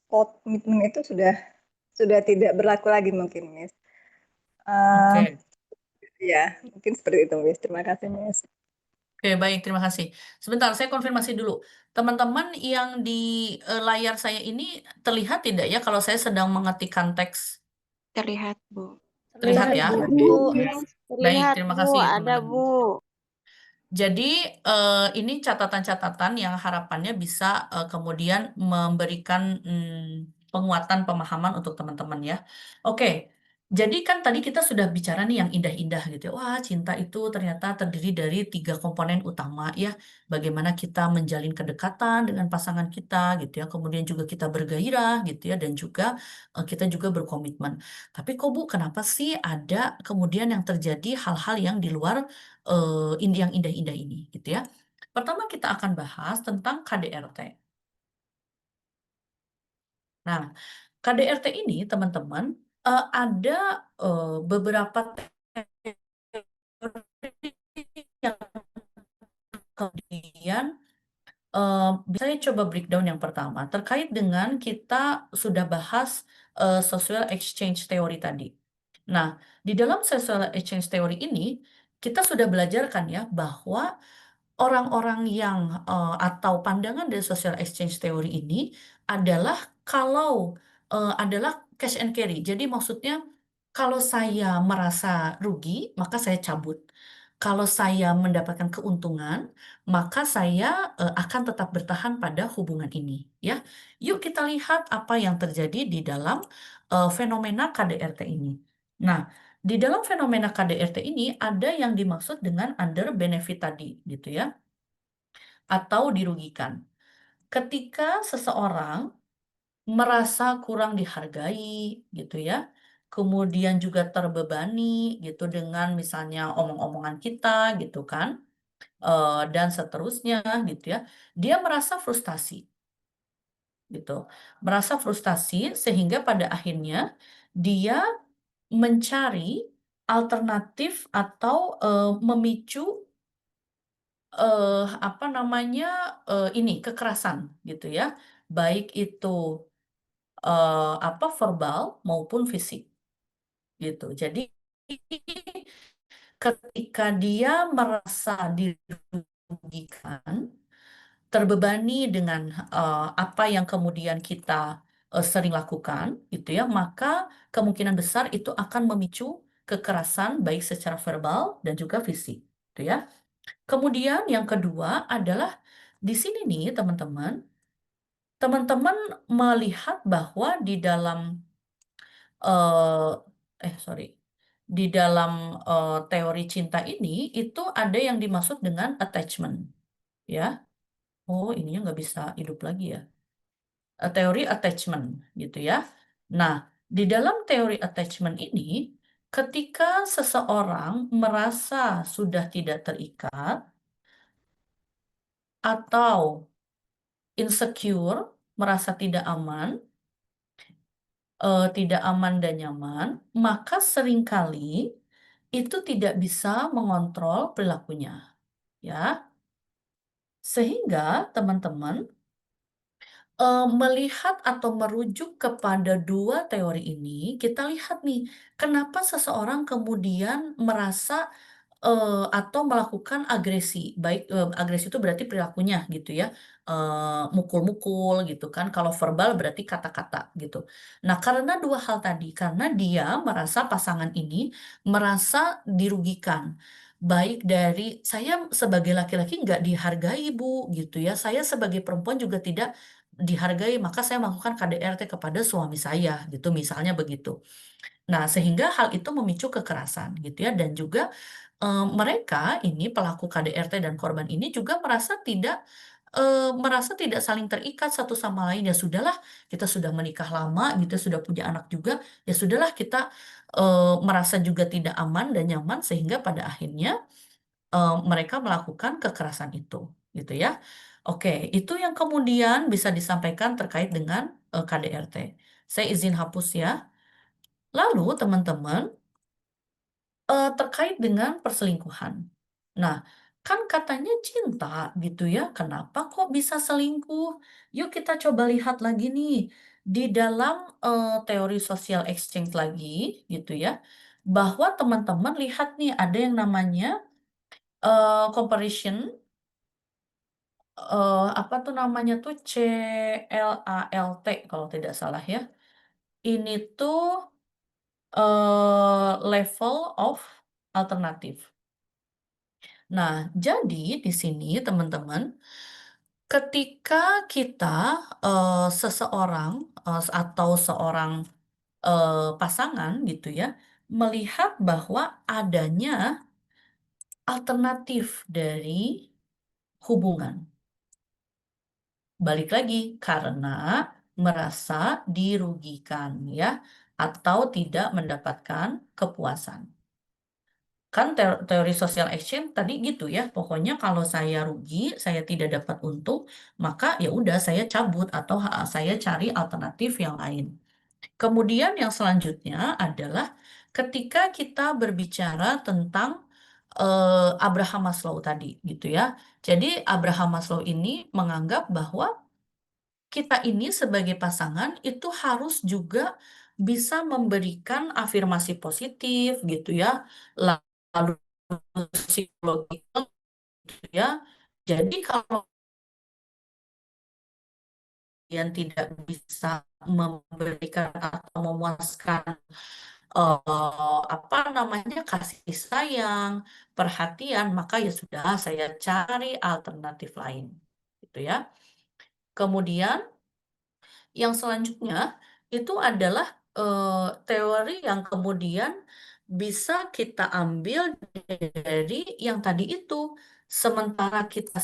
komitmen itu sudah tidak berlaku lagi mungkin Miss. Oke. Ya, mungkin seperti itu Miss. Terima kasih Miss. Oke, baik, terima kasih. Sebentar, saya konfirmasi dulu. Teman-teman yang di layar saya ini terlihat tidak ya kalau saya sedang mengetikkan teks? Terlihat, Bu. Terlihat ya? Bu, Oke. Baik, terlihat terima Bu, kasih ada teman-teman. Bu. Jadi ini catatan-catatan yang harapannya bisa kemudian memberikan penguatan pemahaman untuk teman-teman ya. Oke, jadi kan tadi kita sudah bicara nih yang indah-indah gitu ya. Wah, cinta itu ternyata terdiri dari tiga komponen utama ya. Bagaimana kita menjalin kedekatan dengan pasangan kita gitu ya. Kemudian juga kita bergairah gitu ya. Dan juga kita juga berkomitmen. Tapi kok Bu, kenapa sih ada kemudian yang terjadi hal-hal yang di luar yang indah-indah ini, gitu ya. Pertama kita akan bahas tentang KDRT. Nah, KDRT ini teman-teman ada beberapa teori yang kemudian saya coba breakdown yang pertama terkait dengan kita sudah bahas social exchange theory tadi. Nah, di dalam social exchange theory ini kita sudah belajarkan ya bahwa orang-orang yang atau pandangan dari social exchange theory ini adalah kalau adalah cash and carry. Jadi maksudnya kalau saya merasa rugi, maka saya cabut. Kalau saya mendapatkan keuntungan, maka saya akan tetap bertahan pada hubungan ini, ya. Yuk kita lihat apa yang terjadi di dalam fenomena KDRT ini. Nah, di dalam fenomena KDRT ini ada yang dimaksud dengan under benefit tadi, gitu ya, atau dirugikan. Ketika seseorang merasa kurang dihargai, gitu ya, kemudian juga terbebani, gitu, dengan misalnya omong-omongan kita, gitu kan, dan seterusnya, gitu ya, dia merasa frustasi, gitu, merasa frustasi sehingga pada akhirnya dia mencari alternatif atau memicu apa namanya ini kekerasan gitu ya, baik itu apa verbal maupun fisik gitu. Jadi ketika dia merasa dirugikan, terbebani dengan apa yang kemudian kita sering lakukan, gitu ya, maka kemungkinan besar itu akan memicu kekerasan baik secara verbal dan juga fisik, gitu ya. Kemudian yang kedua adalah di sini nih teman-teman, teman-teman melihat bahwa di dalam sorry, di dalam teori cinta ini itu ada yang dimaksud dengan attachment, ya. Oh, ininya nggak bisa hidup lagi ya. Teori attachment, gitu ya. Nah, di dalam teori attachment ini, ketika seseorang merasa sudah tidak terikat atau insecure, merasa tidak aman dan nyaman, maka seringkali itu tidak bisa mengontrol perilakunya, ya. Sehingga teman-teman melihat atau merujuk kepada dua teori ini, kita lihat nih, kenapa seseorang kemudian merasa atau melakukan agresi, baik agresi itu berarti perilakunya gitu ya, mukul-mukul gitu kan, kalau verbal berarti kata-kata gitu. Nah, karena dua hal tadi, karena dia merasa pasangan ini merasa dirugikan, baik dari saya sebagai laki-laki nggak dihargai Bu gitu ya, saya sebagai perempuan juga tidak dihargai, maka saya melakukan KDRT kepada suami saya gitu, misalnya begitu. Nah, sehingga hal itu memicu kekerasan gitu ya, dan juga mereka ini pelaku KDRT dan korban ini juga merasa tidak saling terikat satu sama lain. Ya sudahlah, kita sudah menikah lama gitu, sudah punya anak juga, ya sudahlah kita merasa juga tidak aman dan nyaman sehingga pada akhirnya mereka melakukan kekerasan itu, gitu ya. Oke, itu yang kemudian bisa disampaikan terkait dengan KDRT. Saya izin hapus ya. Lalu teman-teman, terkait dengan perselingkuhan. Nah, kan katanya cinta gitu ya, kenapa kok bisa selingkuh? Yuk kita coba lihat lagi nih, di dalam teori social exchange lagi gitu ya, bahwa teman-teman lihat nih ada yang namanya comparison, apa tuh namanya tuh, CLALT kalau tidak salah ya. Ini tuh level of alternative. Nah, jadi di sini teman-teman, ketika kita seseorang atau seorang pasangan gitu ya, melihat bahwa adanya alternatif dari hubungan. Balik lagi, karena merasa dirugikan ya, atau tidak mendapatkan kepuasan. Kan teori social exchange tadi gitu ya. Pokoknya kalau saya rugi, saya tidak dapat untung, maka ya udah saya cabut atau saya cari alternatif yang lain. Kemudian yang selanjutnya adalah ketika kita berbicara tentang Abraham Maslow tadi gitu ya. Jadi Abraham Maslow ini menganggap bahwa kita ini sebagai pasangan itu harus juga bisa memberikan afirmasi positif gitu ya. Lalu psikologi gitu ya. Jadi kalau kalian tidak bisa memberikan atau memuaskan apa namanya kasih sayang, perhatian, maka ya sudah saya cari alternatif lain, gitu ya. Kemudian yang selanjutnya itu adalah teori yang kemudian bisa kita ambil dari yang tadi itu, sementara kita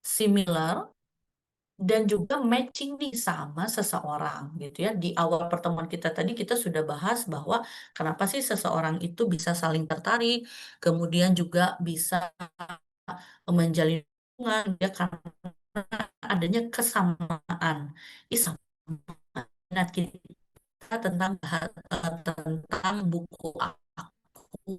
similar dan juga matching nih sama seseorang gitu ya. Di awal pertemuan kita tadi kita sudah bahas bahwa kenapa sih seseorang itu bisa saling tertarik, kemudian juga bisa menjalin hubungan ya karena adanya kesamaan. Sama minat kita tentang buku aku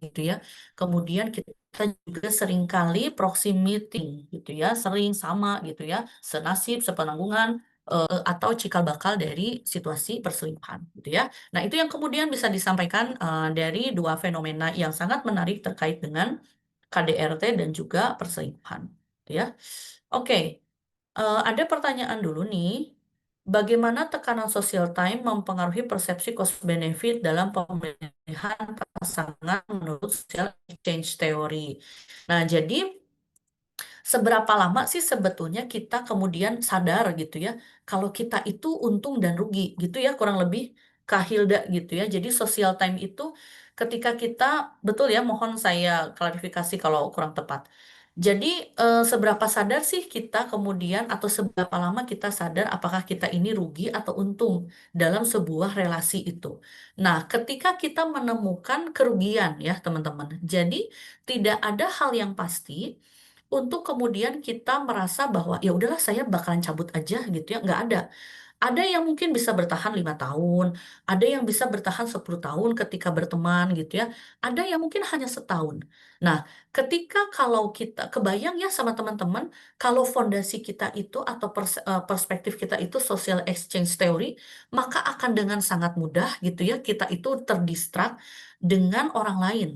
gitu ya. Kemudian kita juga seringkali proximity gitu ya, sering sama gitu ya, senasib, sepenanggungan atau cikal bakal dari situasi perselingkuhan gitu ya. Nah, itu yang kemudian bisa disampaikan dari dua fenomena yang sangat menarik terkait dengan KDRT dan juga perselingkuhan gitu ya. Oke, ada pertanyaan dulu nih. Bagaimana tekanan social time mempengaruhi persepsi cost benefit dalam pemilihan pasangan menurut social exchange theory? Nah, jadi seberapa lama sih sebetulnya kita kemudian sadar gitu ya, kalau kita itu untung dan rugi gitu ya, kurang lebih Kak Hilda gitu ya. Jadi social time itu ketika kita, betul ya, mohon saya klarifikasi kalau kurang tepat. Jadi seberapa sadar sih kita kemudian atau seberapa lama kita sadar apakah kita ini rugi atau untung dalam sebuah relasi itu. Nah, ketika kita menemukan kerugian ya teman-teman. Jadi tidak ada hal yang pasti untuk kemudian kita merasa bahwa ya udahlah saya bakalan cabut aja gitu ya, nggak ada. Ada yang mungkin bisa bertahan 5 tahun, ada yang bisa bertahan 10 tahun ketika berteman gitu ya, ada yang mungkin hanya setahun. Nah, ketika kalau kita kebayang ya sama teman-teman, kalau fondasi kita itu atau perspektif kita itu social exchange theory, maka akan dengan sangat mudah gitu ya kita itu terdistrak dengan orang lain.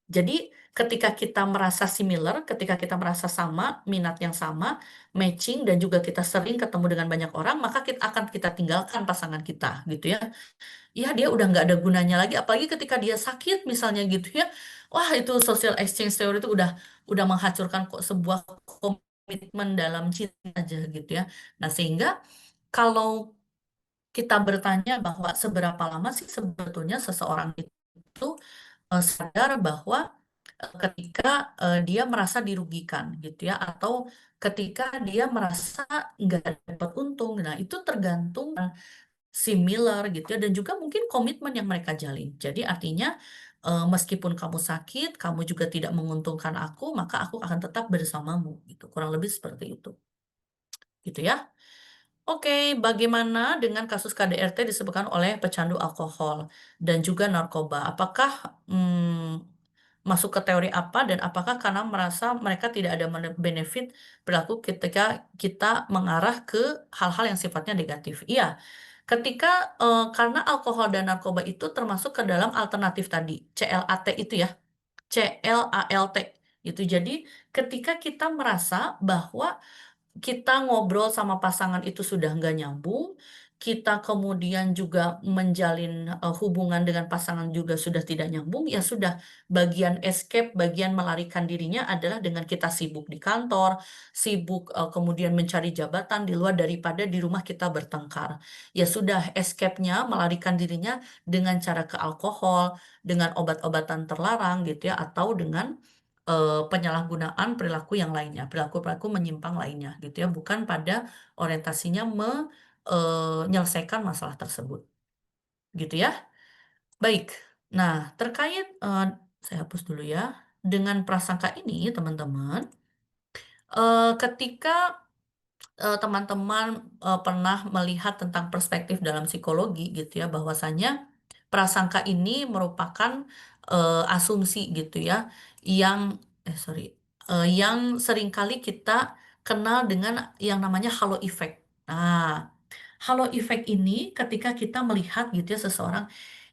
Jadi ketika kita merasa similar, ketika kita merasa sama, minat yang sama, matching dan juga kita sering ketemu dengan banyak orang, maka kita tinggalkan pasangan kita gitu ya. Ya dia udah nggak ada gunanya lagi, apalagi ketika dia sakit misalnya gitu ya. Wah itu social exchange theory itu udah menghancurkan kok sebuah komitmen dalam cinta aja gitu ya. Nah sehingga kalau kita bertanya bahwa seberapa lama sih sebetulnya seseorang itu sadar bahwa ketika dia merasa dirugikan gitu ya atau ketika dia merasa nggak dapat untung. Nah, itu tergantung similar gitu ya dan juga mungkin komitmen yang mereka jalin. Jadi artinya meskipun kamu sakit, kamu juga tidak menguntungkan aku, maka aku akan tetap bersamamu gitu. Kurang lebih seperti itu. Gitu ya. Oke, bagaimana dengan kasus KDRT disebabkan oleh pecandu alkohol dan juga narkoba? Apakah masuk ke teori apa dan apakah karena merasa mereka tidak ada benefit perilaku ketika kita mengarah ke hal-hal yang sifatnya negatif? Iya, ketika karena alkohol dan narkoba itu termasuk ke dalam alternatif tadi, CLAT itu ya, CLALT itu. Jadi ketika kita merasa bahwa kita ngobrol sama pasangan itu sudah nggak nyambung, kita kemudian juga menjalin hubungan dengan pasangan juga sudah tidak nyambung, ya sudah bagian escape, bagian melarikan dirinya adalah dengan kita sibuk di kantor, sibuk kemudian mencari jabatan di luar daripada di rumah kita bertengkar. Ya sudah escape-nya, melarikan dirinya dengan cara ke alkohol, dengan obat-obatan terlarang gitu ya, atau dengan penyalahgunaan perilaku yang lainnya, perilaku-perilaku menyimpang lainnya gitu ya, bukan pada orientasinya menyelesaikan masalah tersebut. Gitu ya. Baik. Nah, terkait saya hapus dulu ya. Dengan prasangka ini, teman-teman, ketika teman-teman pernah melihat tentang perspektif dalam psikologi gitu ya, bahwasannya prasangka ini merupakan asumsi gitu ya, yang yang seringkali kita kenal dengan yang namanya halo effect. Nah, halo effect ini ketika kita melihat gitu ya seseorang,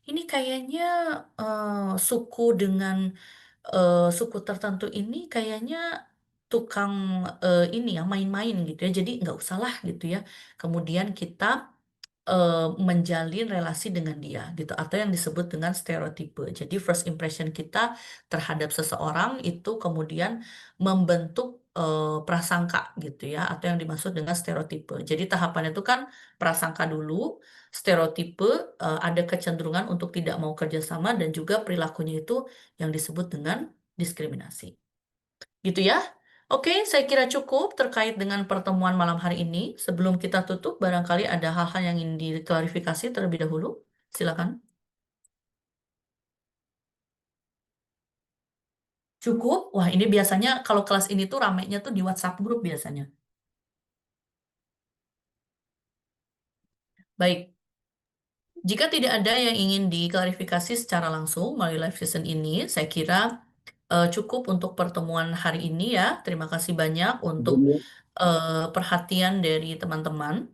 ini kayaknya suku dengan suku tertentu ini kayaknya tukang ini ya main-main gitu ya. Jadi nggak usah lah gitu ya. Kemudian kita menjalin relasi dengan dia gitu atau yang disebut dengan stereotipe. Jadi first impression kita terhadap seseorang itu kemudian membentuk prasangka gitu ya atau yang dimaksud dengan stereotipe. Jadi tahapannya itu kan prasangka dulu, stereotipe, ada kecenderungan untuk tidak mau kerjasama dan juga perilakunya itu yang disebut dengan diskriminasi. Gitu ya. Oke, saya kira cukup terkait dengan pertemuan malam hari ini. Sebelum kita tutup, barangkali ada hal-hal yang ingin diklarifikasi terlebih dahulu. Silakan. Cukup? Wah, ini biasanya kalau kelas ini tuh ramenya tuh di WhatsApp grup biasanya. Baik, jika tidak ada yang ingin diklarifikasi secara langsung melalui live session ini, saya kira cukup untuk pertemuan hari ini ya. Terima kasih banyak untuk perhatian dari teman-teman.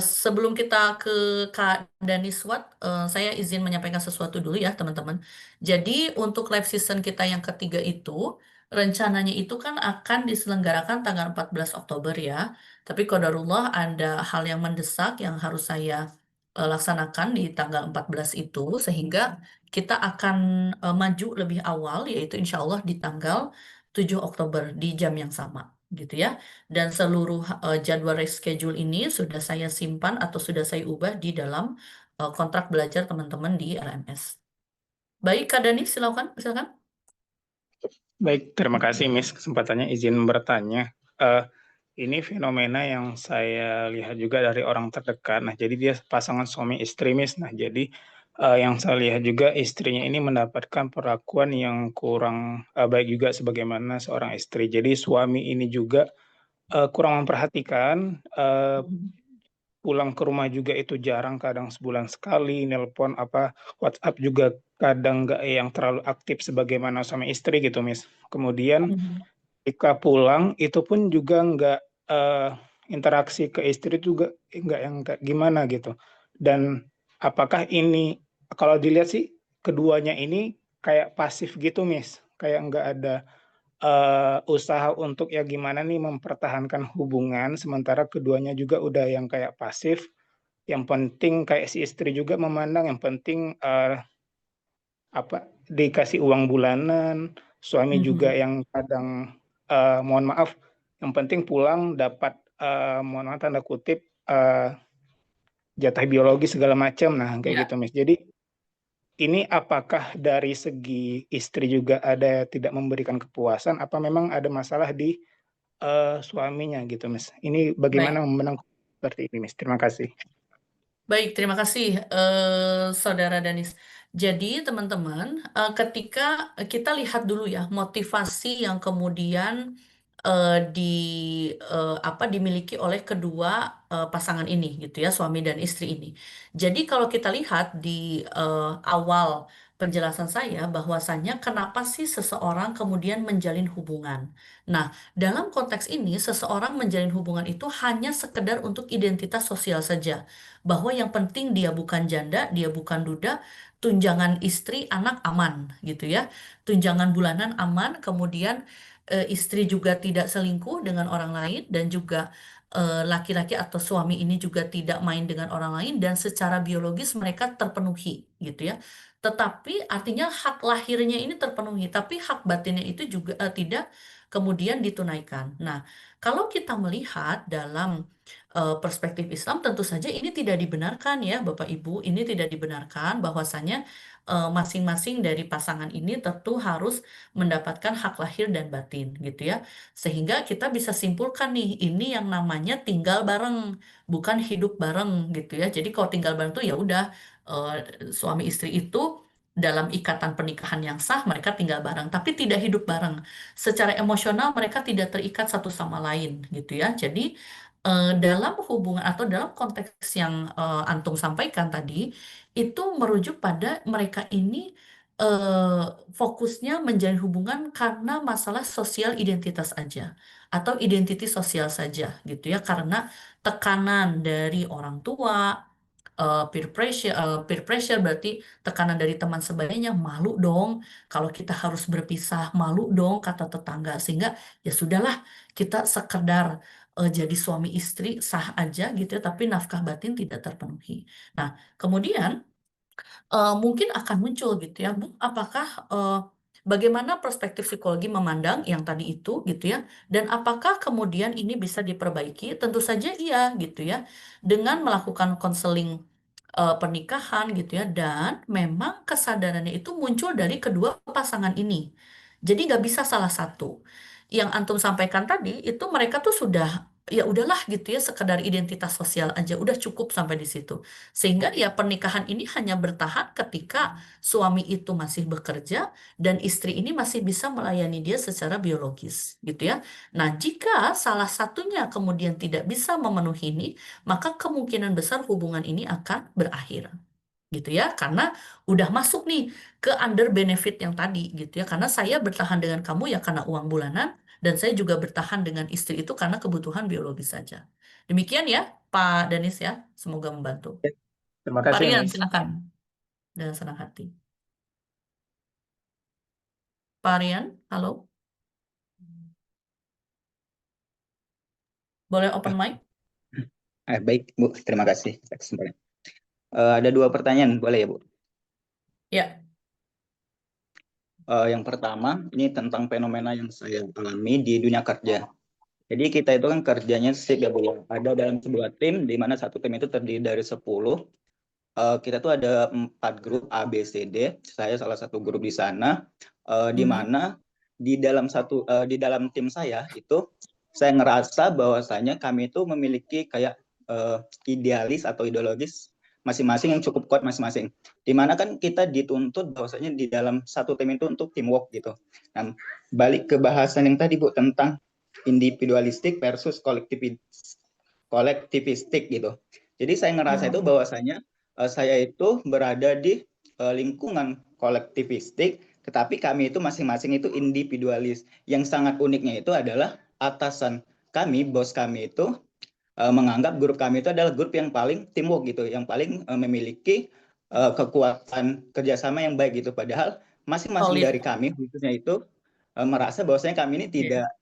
Sebelum kita ke Kak Daniswat, saya izin menyampaikan sesuatu dulu ya teman-teman. Jadi untuk live season kita yang ketiga itu, rencananya itu kan akan diselenggarakan tanggal 14 Oktober ya. Tapi qadarullah ada hal yang mendesak yang harus saya laksanakan di tanggal 14 itu, sehingga kita akan maju lebih awal, yaitu insya Allah di tanggal 7 Oktober di jam yang sama gitu ya. Dan seluruh jadwal reschedule ini sudah saya simpan atau sudah saya ubah di dalam kontrak belajar teman-teman di LMS. Baik, Kak Dani, silakan. Baik, terima kasih Miss kesempatannya izin bertanya. Ini fenomena yang saya lihat juga dari orang terdekat. Nah, jadi dia pasangan suami istri Miss. Nah, jadi yang saya lihat juga istrinya ini mendapatkan perlakuan yang kurang baik juga sebagaimana seorang istri. Jadi suami ini juga kurang memperhatikan, pulang ke rumah juga itu jarang, kadang sebulan sekali, nelpon WhatsApp juga kadang nggak yang terlalu aktif sebagaimana suami istri gitu, Miss. Kemudian ketika pulang itu pun juga nggak interaksi ke istri juga nggak yang gimana gitu. Dan apakah ini kalau dilihat sih keduanya ini kayak pasif gitu, Miss, kayak nggak ada usaha untuk ya gimana nih mempertahankan hubungan sementara keduanya juga udah yang kayak pasif. Yang penting kayak si istri juga memandang yang penting dikasih uang bulanan, suami juga yang kadang mohon maaf, yang penting pulang dapat mohon maaf tanda kutip jatah biologi segala macam. Nah, kayak gitu, Miss. Jadi ini apakah dari segi istri juga ada tidak memberikan kepuasan, apa memang ada masalah di suaminya gitu, Miss? Ini bagaimana memandang seperti ini, Miss? Terima kasih. Baik, terima kasih Saudara Danis. Jadi teman-teman, ketika kita lihat dulu ya motivasi yang kemudian dimiliki oleh kedua pasangan ini gitu ya, suami dan istri ini. Jadi kalau kita lihat di awal penjelasan saya bahwasannya kenapa sih seseorang kemudian menjalin hubungan. Nah, dalam konteks ini seseorang menjalin hubungan itu hanya sekedar untuk identitas sosial saja, bahwa yang penting dia bukan janda, dia bukan duda, tunjangan istri, anak aman gitu ya. Tunjangan bulanan aman, kemudian istri juga tidak selingkuh dengan orang lain dan juga laki-laki atau suami ini juga tidak main dengan orang lain dan secara biologis mereka terpenuhi gitu ya. Tetapi artinya hak lahirnya ini terpenuhi, tapi hak batinnya itu juga tidak kemudian ditunaikan. Nah, kalau kita melihat dalam perspektif Islam tentu saja ini tidak dibenarkan ya Bapak Ibu, ini tidak dibenarkan bahwasanya masing-masing dari pasangan ini tentu harus mendapatkan hak lahir dan batin gitu ya. Sehingga kita bisa simpulkan nih ini yang namanya tinggal bareng, bukan hidup bareng gitu ya. Jadi kalau tinggal bareng tuh ya udah suami istri itu dalam ikatan pernikahan yang sah mereka tinggal bareng, tapi tidak hidup bareng. Secara emosional mereka tidak terikat satu sama lain, gitu ya. Jadi dalam hubungan atau dalam konteks yang Antum sampaikan tadi, itu merujuk pada mereka ini fokusnya menjalin hubungan karena masalah sosial identitas aja atau identiti sosial saja, gitu ya. Karena tekanan dari orang tua, peer pressure berarti tekanan dari teman sebayanya, malu dong kalau kita harus berpisah, malu dong kata tetangga, sehingga ya sudahlah kita sekedar jadi suami istri sah aja gitu ya, tapi nafkah batin tidak terpenuhi. Nah, kemudian mungkin akan muncul gitu ya, Bu, apakah bagaimana perspektif psikologi memandang yang tadi itu gitu ya, dan apakah kemudian ini bisa diperbaiki? Tentu saja iya gitu ya, dengan melakukan konseling pernikahan gitu ya, dan memang kesadarannya itu muncul dari kedua pasangan ini. Jadi nggak bisa salah satu. Yang Antum sampaikan tadi itu mereka tuh sudah ya udahlah gitu ya, sekedar identitas sosial aja udah cukup sampai di situ. Sehingga ya pernikahan ini hanya bertahan ketika suami itu masih bekerja dan istri ini masih bisa melayani dia secara biologis gitu ya. Nah, jika salah satunya kemudian tidak bisa memenuhi ini, maka kemungkinan besar hubungan ini akan berakhir gitu ya, karena udah masuk nih ke under benefit yang tadi gitu ya, karena saya bertahan dengan kamu ya karena uang bulanan, dan saya juga bertahan dengan istri itu karena kebutuhan biologis saja. Demikian ya Pak Danis ya, semoga membantu. Terima Pak kasih, Rian Miss. silakan dengan senang hati. Pak Rian, halo, boleh open mic? Baik, Bu. Terima kasih atas kesempatan. Ada 2 pertanyaan, boleh ya, Bu? Ya. Yang pertama, ini tentang fenomena yang saya alami di dunia kerja. Jadi kita itu kan kerjanya shift ya, Bu, ya. Ada dalam sebuah tim, di mana satu tim itu terdiri dari 10. Kita tuh ada 4 grup A, B, C, D. Saya salah satu grup di sana. Di mana di dalam tim saya itu, saya ngerasa bahwasanya kami itu memiliki kayak idealis atau ideologis masing-masing yang cukup kuat masing-masing. Di mana kan kita dituntut bahwasanya di dalam satu tim itu untuk teamwork gitu. Nah, balik ke bahasan yang tadi, Bu, tentang individualistik versus kolektivistik gitu. Jadi saya ngerasa itu bahwasanya saya itu berada di lingkungan kolektivistik, tetapi kami itu masing-masing itu individualis. Yang sangat uniknya itu adalah atasan kami, bos kami itu menganggap grup kami itu adalah grup yang paling teamwork gitu, yang paling memiliki kekuatan kerjasama yang baik gitu. Padahal masing-masing dari kami khususnya itu merasa bahwasanya kami ini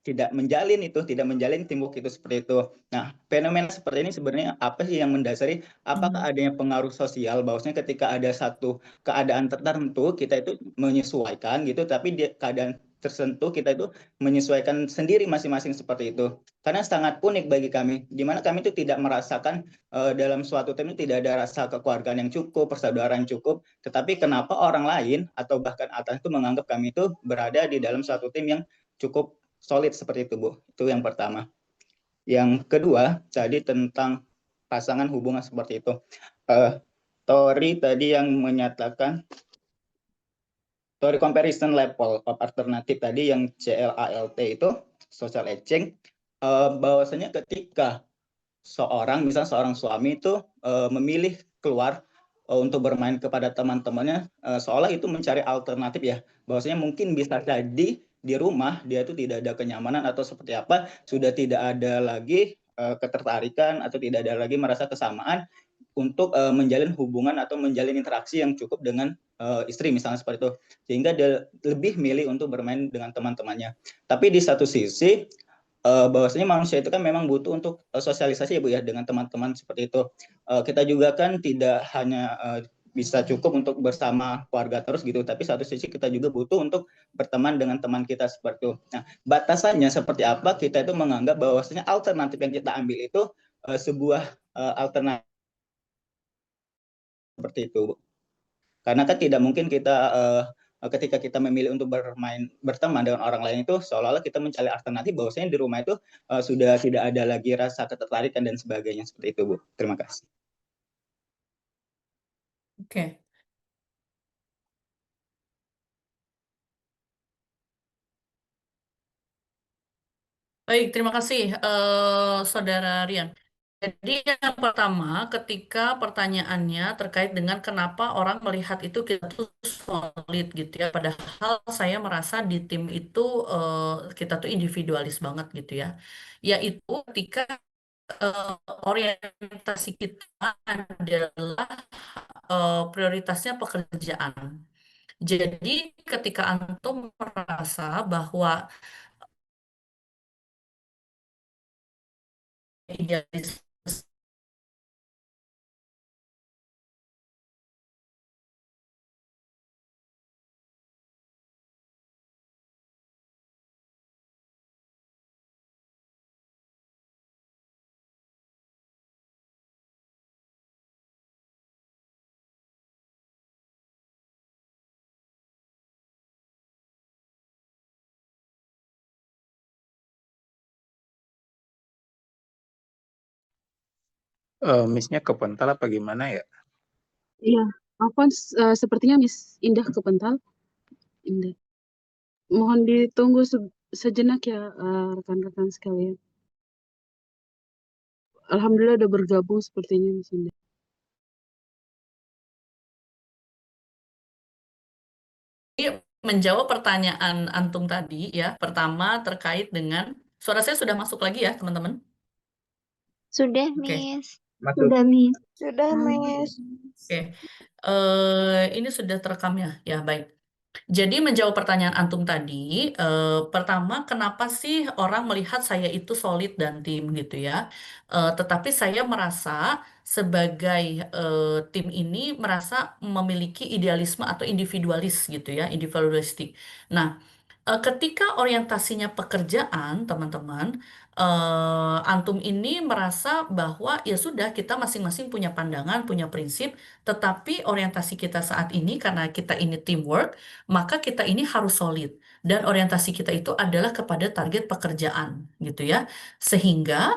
tidak menjalin teamwork itu seperti itu. Nah, fenomena seperti ini sebenarnya apa sih yang mendasari? Apakah adanya pengaruh sosial bahwasanya ketika ada satu keadaan tertentu kita itu menyesuaikan gitu, tapi di keadaan tertentu kita itu menyesuaikan sendiri masing-masing seperti itu. Karena sangat unik bagi kami, di mana kami itu tidak merasakan dalam suatu tim itu tidak ada rasa kekeluargaan yang cukup, persaudaraan yang cukup, tetapi kenapa orang lain atau bahkan atas itu menganggap kami itu berada di dalam suatu tim yang cukup solid seperti itu, Bu. Itu yang pertama. Yang kedua, tadi tentang pasangan hubungan seperti itu. Tori tadi yang menyatakan Tori comparison level of alternatif tadi yang CLALT itu, social exchange, bahwasanya ketika misalnya seorang suami itu memilih keluar untuk bermain kepada teman-temannya, seolah itu mencari alternatif ya, bahwasanya mungkin bisa jadi di rumah dia itu tidak ada kenyamanan atau seperti apa, sudah tidak ada lagi ketertarikan atau tidak ada lagi merasa kesamaan untuk menjalin hubungan atau menjalin interaksi yang cukup dengan istri misalnya seperti itu, sehingga dia lebih milih untuk bermain dengan teman-temannya. Tapi di satu sisi bahwasanya manusia itu kan memang butuh untuk sosialisasi ya, Bu, ya, dengan teman-teman seperti itu. Kita juga kan tidak hanya bisa cukup untuk bersama keluarga terus gitu, tapi satu sisi kita juga butuh untuk berteman dengan teman kita seperti itu. Nah, batasannya seperti apa kita itu menganggap bahwasanya alternatif yang kita ambil itu sebuah alternatif seperti itu, Bu. Karena kan tidak mungkin kita ketika kita memilih untuk berteman dengan orang lain itu seolah-olah kita mencari alternatif bahwasanya di rumah itu sudah tidak ada lagi rasa ketertarikan dan sebagainya seperti itu, Bu. Terima kasih. Oke. Baik, terima kasih Saudara Rian. Jadi yang pertama, ketika pertanyaannya terkait dengan kenapa orang melihat itu kita tuh solid gitu ya, padahal saya merasa di tim itu kita tuh individualis banget gitu ya. Yaitu ketika eh, orientasi kita adalah prioritasnya pekerjaan. Jadi ketika antum merasa bahwa idealisme Miss-nya kepental apa gimana ya? Iya, Afwan, sepertinya Miss Indah kepental. Indah. Mohon ditunggu sejenak ya, rekan-rekan sekalian. Alhamdulillah udah bergabung sepertinya Miss Indah. menjawab pertanyaan antum tadi ya. Pertama terkait dengan suara saya sudah masuk lagi ya, teman-teman. Sudah, Oke. Miss. Masuk. Sudah, Miss. Sudah, Miss. Oke. Ini sudah terekam ya. Ya, baik. Jadi menjawab pertanyaan antum tadi, pertama kenapa sih orang melihat saya itu solid dan tim gitu ya? Tetapi saya merasa sebagai tim ini merasa memiliki idealisme atau individualis gitu ya, individualistik. Nah, ketika orientasinya pekerjaan, teman-teman, antum ini merasa bahwa ya sudah kita masing-masing punya pandangan, punya prinsip, tetapi orientasi kita saat ini karena kita ini teamwork, maka kita ini harus solid dan orientasi kita itu adalah kepada target pekerjaan gitu ya. Sehingga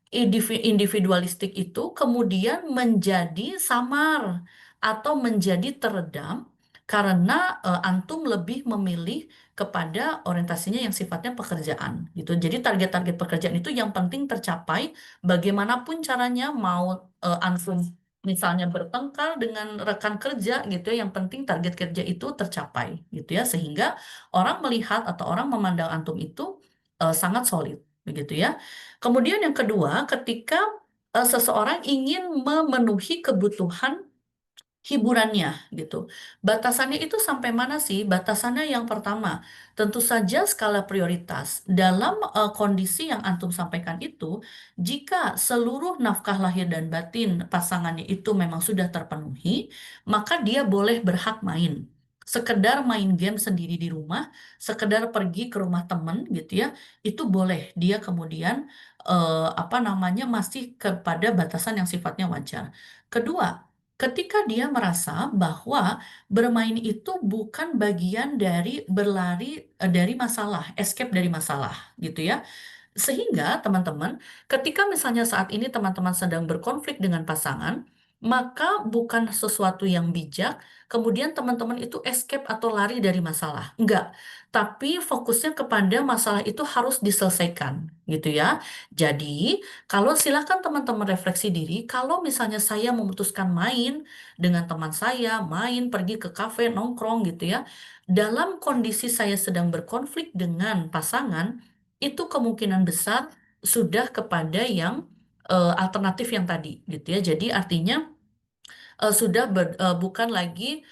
individualistik itu kemudian menjadi samar atau menjadi teredam karena antum lebih memilih kepada orientasinya yang sifatnya pekerjaan gitu. Jadi target-target pekerjaan itu yang penting tercapai bagaimanapun caranya mau antum misalnya bertengkar dengan rekan kerja gitu ya, yang penting target kerja itu tercapai gitu ya, sehingga orang melihat atau orang memandang antum itu sangat solid begitu ya. Kemudian yang kedua, ketika seseorang ingin memenuhi kebutuhan hiburannya gitu. Batasannya itu sampai mana sih? Batasannya yang pertama, tentu saja skala prioritas. Dalam kondisi yang antum sampaikan itu, jika seluruh nafkah lahir dan batin pasangannya itu memang sudah terpenuhi, maka dia boleh berhak main. Sekedar main game sendiri di rumah, sekedar pergi ke rumah temen gitu ya, itu boleh. Dia kemudian apa namanya masih kepada batasan yang sifatnya wajar. Kedua, ketika dia merasa bahwa bermain itu bukan bagian dari berlari dari masalah, escape dari masalah, gitu ya. Sehingga teman-teman, ketika misalnya saat ini teman-teman sedang berkonflik dengan pasangan, maka bukan sesuatu yang bijak, kemudian teman-teman itu escape atau lari dari masalah. Enggak, tapi fokusnya kepada masalah itu harus diselesaikan, gitu ya. Jadi, kalau silakan teman-teman refleksi diri, kalau misalnya saya memutuskan main dengan teman saya, main pergi ke kafe, nongkrong gitu ya, dalam kondisi saya sedang berkonflik dengan pasangan, itu kemungkinan besar sudah kepada yang alternatif yang tadi gitu ya. Jadi artinya sudah bukan lagi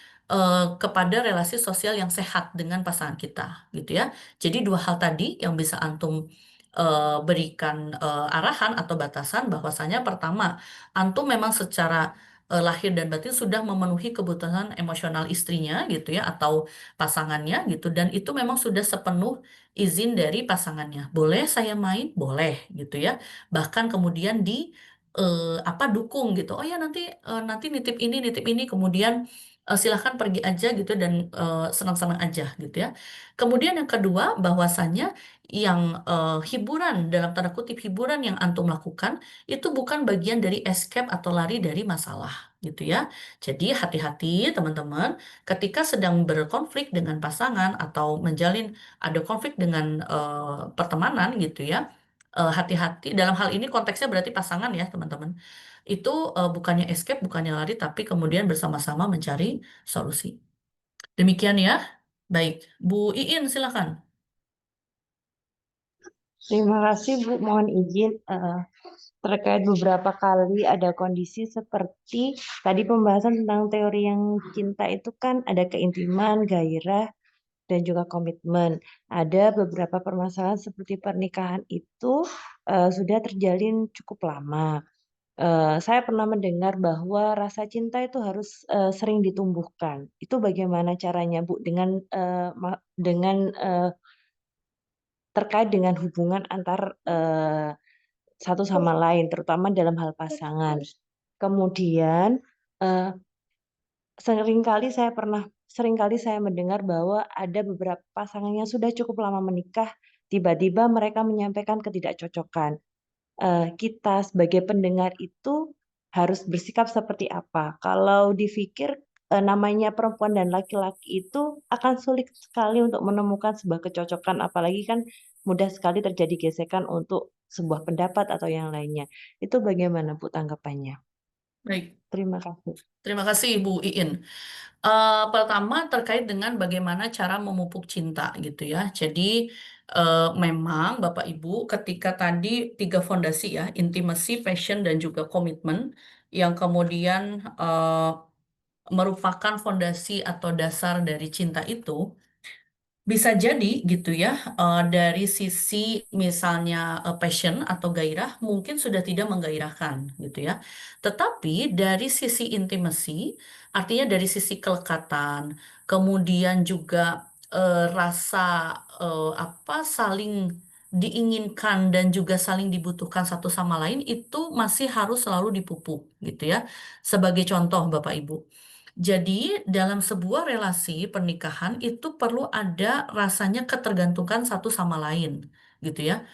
kepada relasi sosial yang sehat dengan pasangan kita gitu ya. Jadi dua hal tadi yang bisa antum berikan arahan atau batasan bahwasanya pertama, antum memang secara lahir dan batin sudah memenuhi kebutuhan emosional istrinya gitu ya atau pasangannya gitu, dan itu memang sudah sepenuh izin dari pasangannya. Boleh saya main? Boleh gitu ya. Bahkan kemudian apa dukung gitu. Oh ya nanti nitip ini kemudian silahkan pergi aja gitu dan senang-senang aja gitu ya. Kemudian yang kedua bahwasannya yang hiburan dalam tanda kutip hiburan yang antum lakukan itu bukan bagian dari escape atau lari dari masalah gitu ya. Jadi hati-hati teman-teman ketika sedang berkonflik dengan pasangan atau menjalin ada konflik dengan pertemanan gitu ya. hati-hati. Dalam hal ini konteksnya berarti pasangan ya teman-teman. Itu bukannya escape, bukannya lari, tapi kemudian bersama-sama mencari solusi. Demikian ya. Baik, Bu Iin silakan. Terima kasih Bu, mohon izin terkait beberapa kali ada kondisi seperti tadi pembahasan tentang teori yang cinta itu kan ada keintiman, gairah, dan juga komitmen. Ada beberapa permasalahan seperti pernikahan itu sudah terjalin cukup lama. Saya pernah mendengar bahwa rasa cinta itu harus sering ditumbuhkan. Itu bagaimana caranya Bu dengan terkait dengan hubungan antar satu sama lain, terutama dalam hal pasangan. Kemudian eh, seringkali saya mendengar bahwa ada beberapa pasangan yang sudah cukup lama menikah, tiba-tiba mereka menyampaikan ketidakcocokan. Kita sebagai pendengar itu harus bersikap seperti apa? Kalau dipikir namanya perempuan dan laki-laki itu akan sulit sekali untuk menemukan sebuah kecocokan, apalagi kan mudah sekali terjadi gesekan untuk sebuah pendapat atau yang lainnya. Itu bagaimana Bu tanggapannya? Baik, Terima kasih. terima kasih Bu Iin. Pertama terkait dengan bagaimana cara memupuk cinta gitu ya. Jadi memang Bapak Ibu ketika tadi 3 fondasi ya, intimacy, passion, dan juga komitmen yang kemudian merupakan fondasi atau dasar dari cinta itu, bisa jadi gitu ya, dari sisi misalnya passion atau gairah mungkin sudah tidak menggairahkan gitu ya. Tetapi dari sisi intimacy, artinya dari sisi kelekatan, kemudian juga rasa apa saling diinginkan dan juga saling dibutuhkan satu sama lain itu masih harus selalu dipupuk gitu ya. Sebagai contoh Bapak Ibu. Jadi, dalam sebuah relasi pernikahan itu perlu ada rasanya ketergantungan satu sama lain, gitu ya.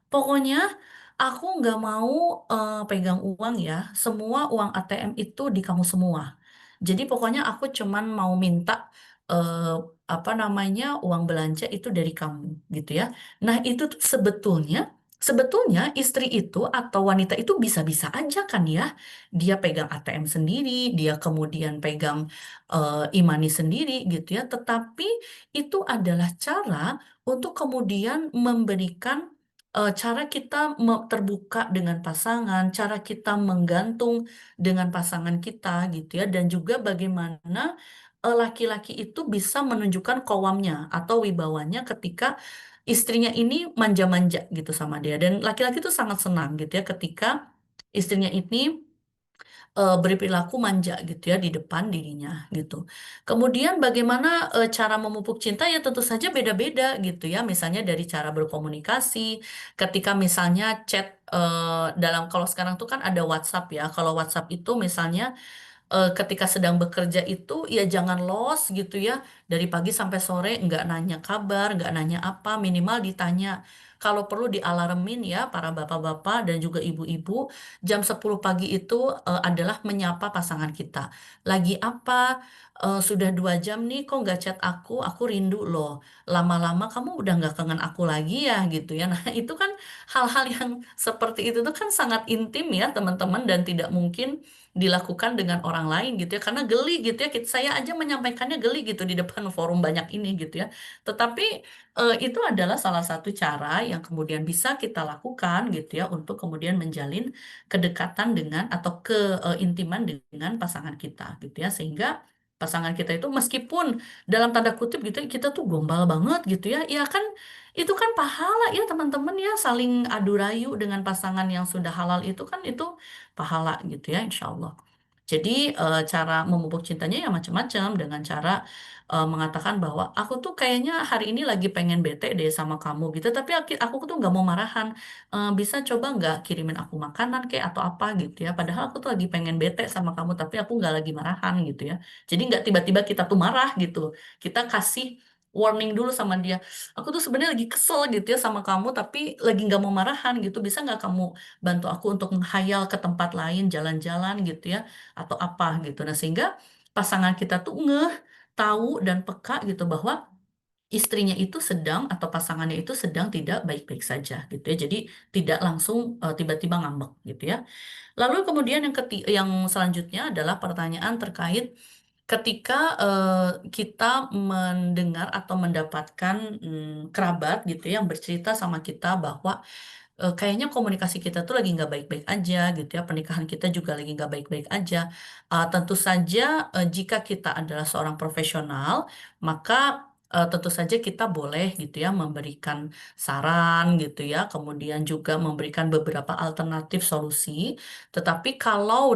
Pokoknya aku nggak mau pegang uang ya, semua uang ATM itu di kamu semua. Jadi pokoknya aku cuman mau minta eh, apa namanya uang belanja itu dari kamu, gitu ya. Nah itu tuh sebetulnya istri itu atau wanita itu bisa-bisa aja kan ya, dia pegang ATM sendiri, dia kemudian pegang imani sendiri, gitu ya. Tetapi itu adalah cara untuk kemudian memberikan cara kita terbuka dengan pasangan, cara kita menggantung dengan pasangan kita gitu ya, dan juga bagaimana laki-laki itu bisa menunjukkan kowamnya atau wibawanya ketika istrinya ini manja-manja gitu sama dia, dan laki-laki itu sangat senang gitu ya ketika istrinya ini berperilaku manja gitu ya di depan dirinya gitu. Kemudian bagaimana cara memupuk cinta ya tentu saja beda-beda gitu ya. Misalnya dari cara berkomunikasi, ketika misalnya chat dalam kalau sekarang tuh kan ada WhatsApp ya. Kalau WhatsApp itu misalnya ketika sedang bekerja itu ya jangan los gitu ya dari pagi sampai sore nggak nanya kabar, nggak nanya apa, minimal ditanya. Kalau perlu dialarmin ya para bapak-bapak dan juga ibu-ibu, jam 10 pagi itu adalah menyapa pasangan kita. Lagi apa? Sudah 2 jam nih kok nggak chat aku rindu loh. Lama-lama kamu udah nggak kangen aku lagi ya gitu ya. Nah itu kan hal-hal yang seperti itu tuh kan sangat intim ya teman-teman, dan tidak mungkin dilakukan dengan orang lain gitu ya, karena geli gitu ya, saya aja menyampaikannya geli gitu di depan forum banyak ini gitu ya. Tetapi itu adalah salah satu cara yang kemudian bisa kita lakukan gitu ya untuk kemudian menjalin kedekatan dengan atau keintiman dengan pasangan kita gitu ya, sehingga pasangan kita itu meskipun dalam tanda kutip gitu ya, kita tuh gombal banget gitu ya, ya kan itu kan pahala ya teman-teman ya, saling adu rayu dengan pasangan yang sudah halal itu kan itu pahala gitu ya insya Allah. Jadi cara memupuk cintanya ya macam-macam, dengan cara mengatakan bahwa aku tuh kayaknya hari ini lagi pengen bete deh sama kamu gitu, tapi aku tuh nggak mau marahan. Bisa coba nggak kirimin aku makanan kayak atau apa gitu ya. Padahal aku tuh lagi pengen bete sama kamu, tapi aku nggak lagi marahan gitu ya. Jadi nggak tiba-tiba kita tuh marah gitu. Kita kasih warning dulu sama dia. Aku tuh sebenarnya lagi kesel gitu ya sama kamu, tapi lagi nggak mau marahan gitu. Bisa nggak kamu bantu aku untuk menghayal ke tempat lain, jalan-jalan gitu ya, atau apa gitu. Nah, sehingga pasangan kita tuh ngeh, tahu dan peka gitu bahwa istrinya itu sedang atau pasangannya itu sedang tidak baik-baik saja gitu ya. Jadi tidak langsung tiba-tiba ngambek gitu ya. Lalu kemudian yang selanjutnya adalah pertanyaan terkait ketika kita mendengar atau mendapatkan kerabat gitu ya yang bercerita sama kita bahwa kayaknya komunikasi kita tuh lagi nggak baik-baik aja gitu ya, pernikahan kita juga lagi nggak baik-baik aja. Tentu saja jika kita adalah seorang profesional, maka tentu saja kita boleh gitu ya memberikan saran gitu ya, kemudian juga memberikan beberapa alternatif solusi. Tetapi kalau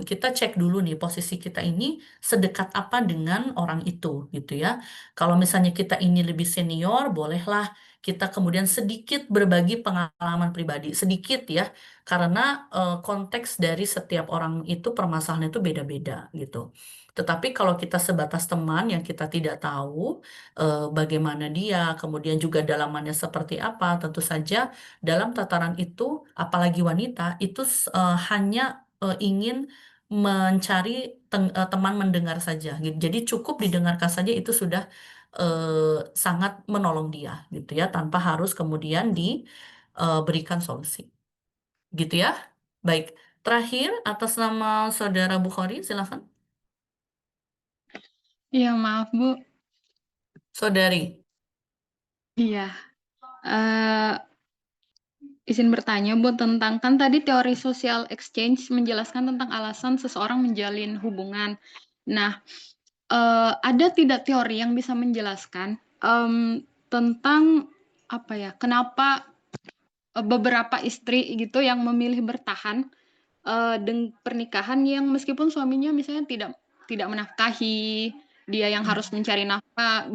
kita cek dulu nih posisi kita ini sedekat apa dengan orang itu gitu ya. Kalau misalnya kita ini lebih senior, bolehlah kita kemudian sedikit berbagi pengalaman pribadi, sedikit ya, karena konteks dari setiap orang itu permasalahannya itu beda-beda gitu. Tetapi kalau kita sebatas teman yang kita tidak tahu bagaimana dia, kemudian juga dalamannya seperti apa, tentu saja dalam tataran itu, apalagi wanita, itu hanya ingin mencari teman mendengar saja gitu. Jadi cukup didengarkan saja itu sudah sangat menolong dia gitu ya tanpa harus kemudian diberikan solusi gitu ya. Baik, terakhir atas nama saudara Bukhari silakan. Iya, maaf Bu. Saudari. Iya. Izin bertanya Bu tentang kan tadi teori social exchange menjelaskan tentang alasan seseorang menjalin hubungan. Nah, ada tidak teori yang bisa menjelaskan tentang apa ya? Kenapa beberapa istri gitu yang memilih bertahan dengan pernikahan yang meskipun suaminya misalnya tidak menafkahi, dia yang harus mencari nafkah.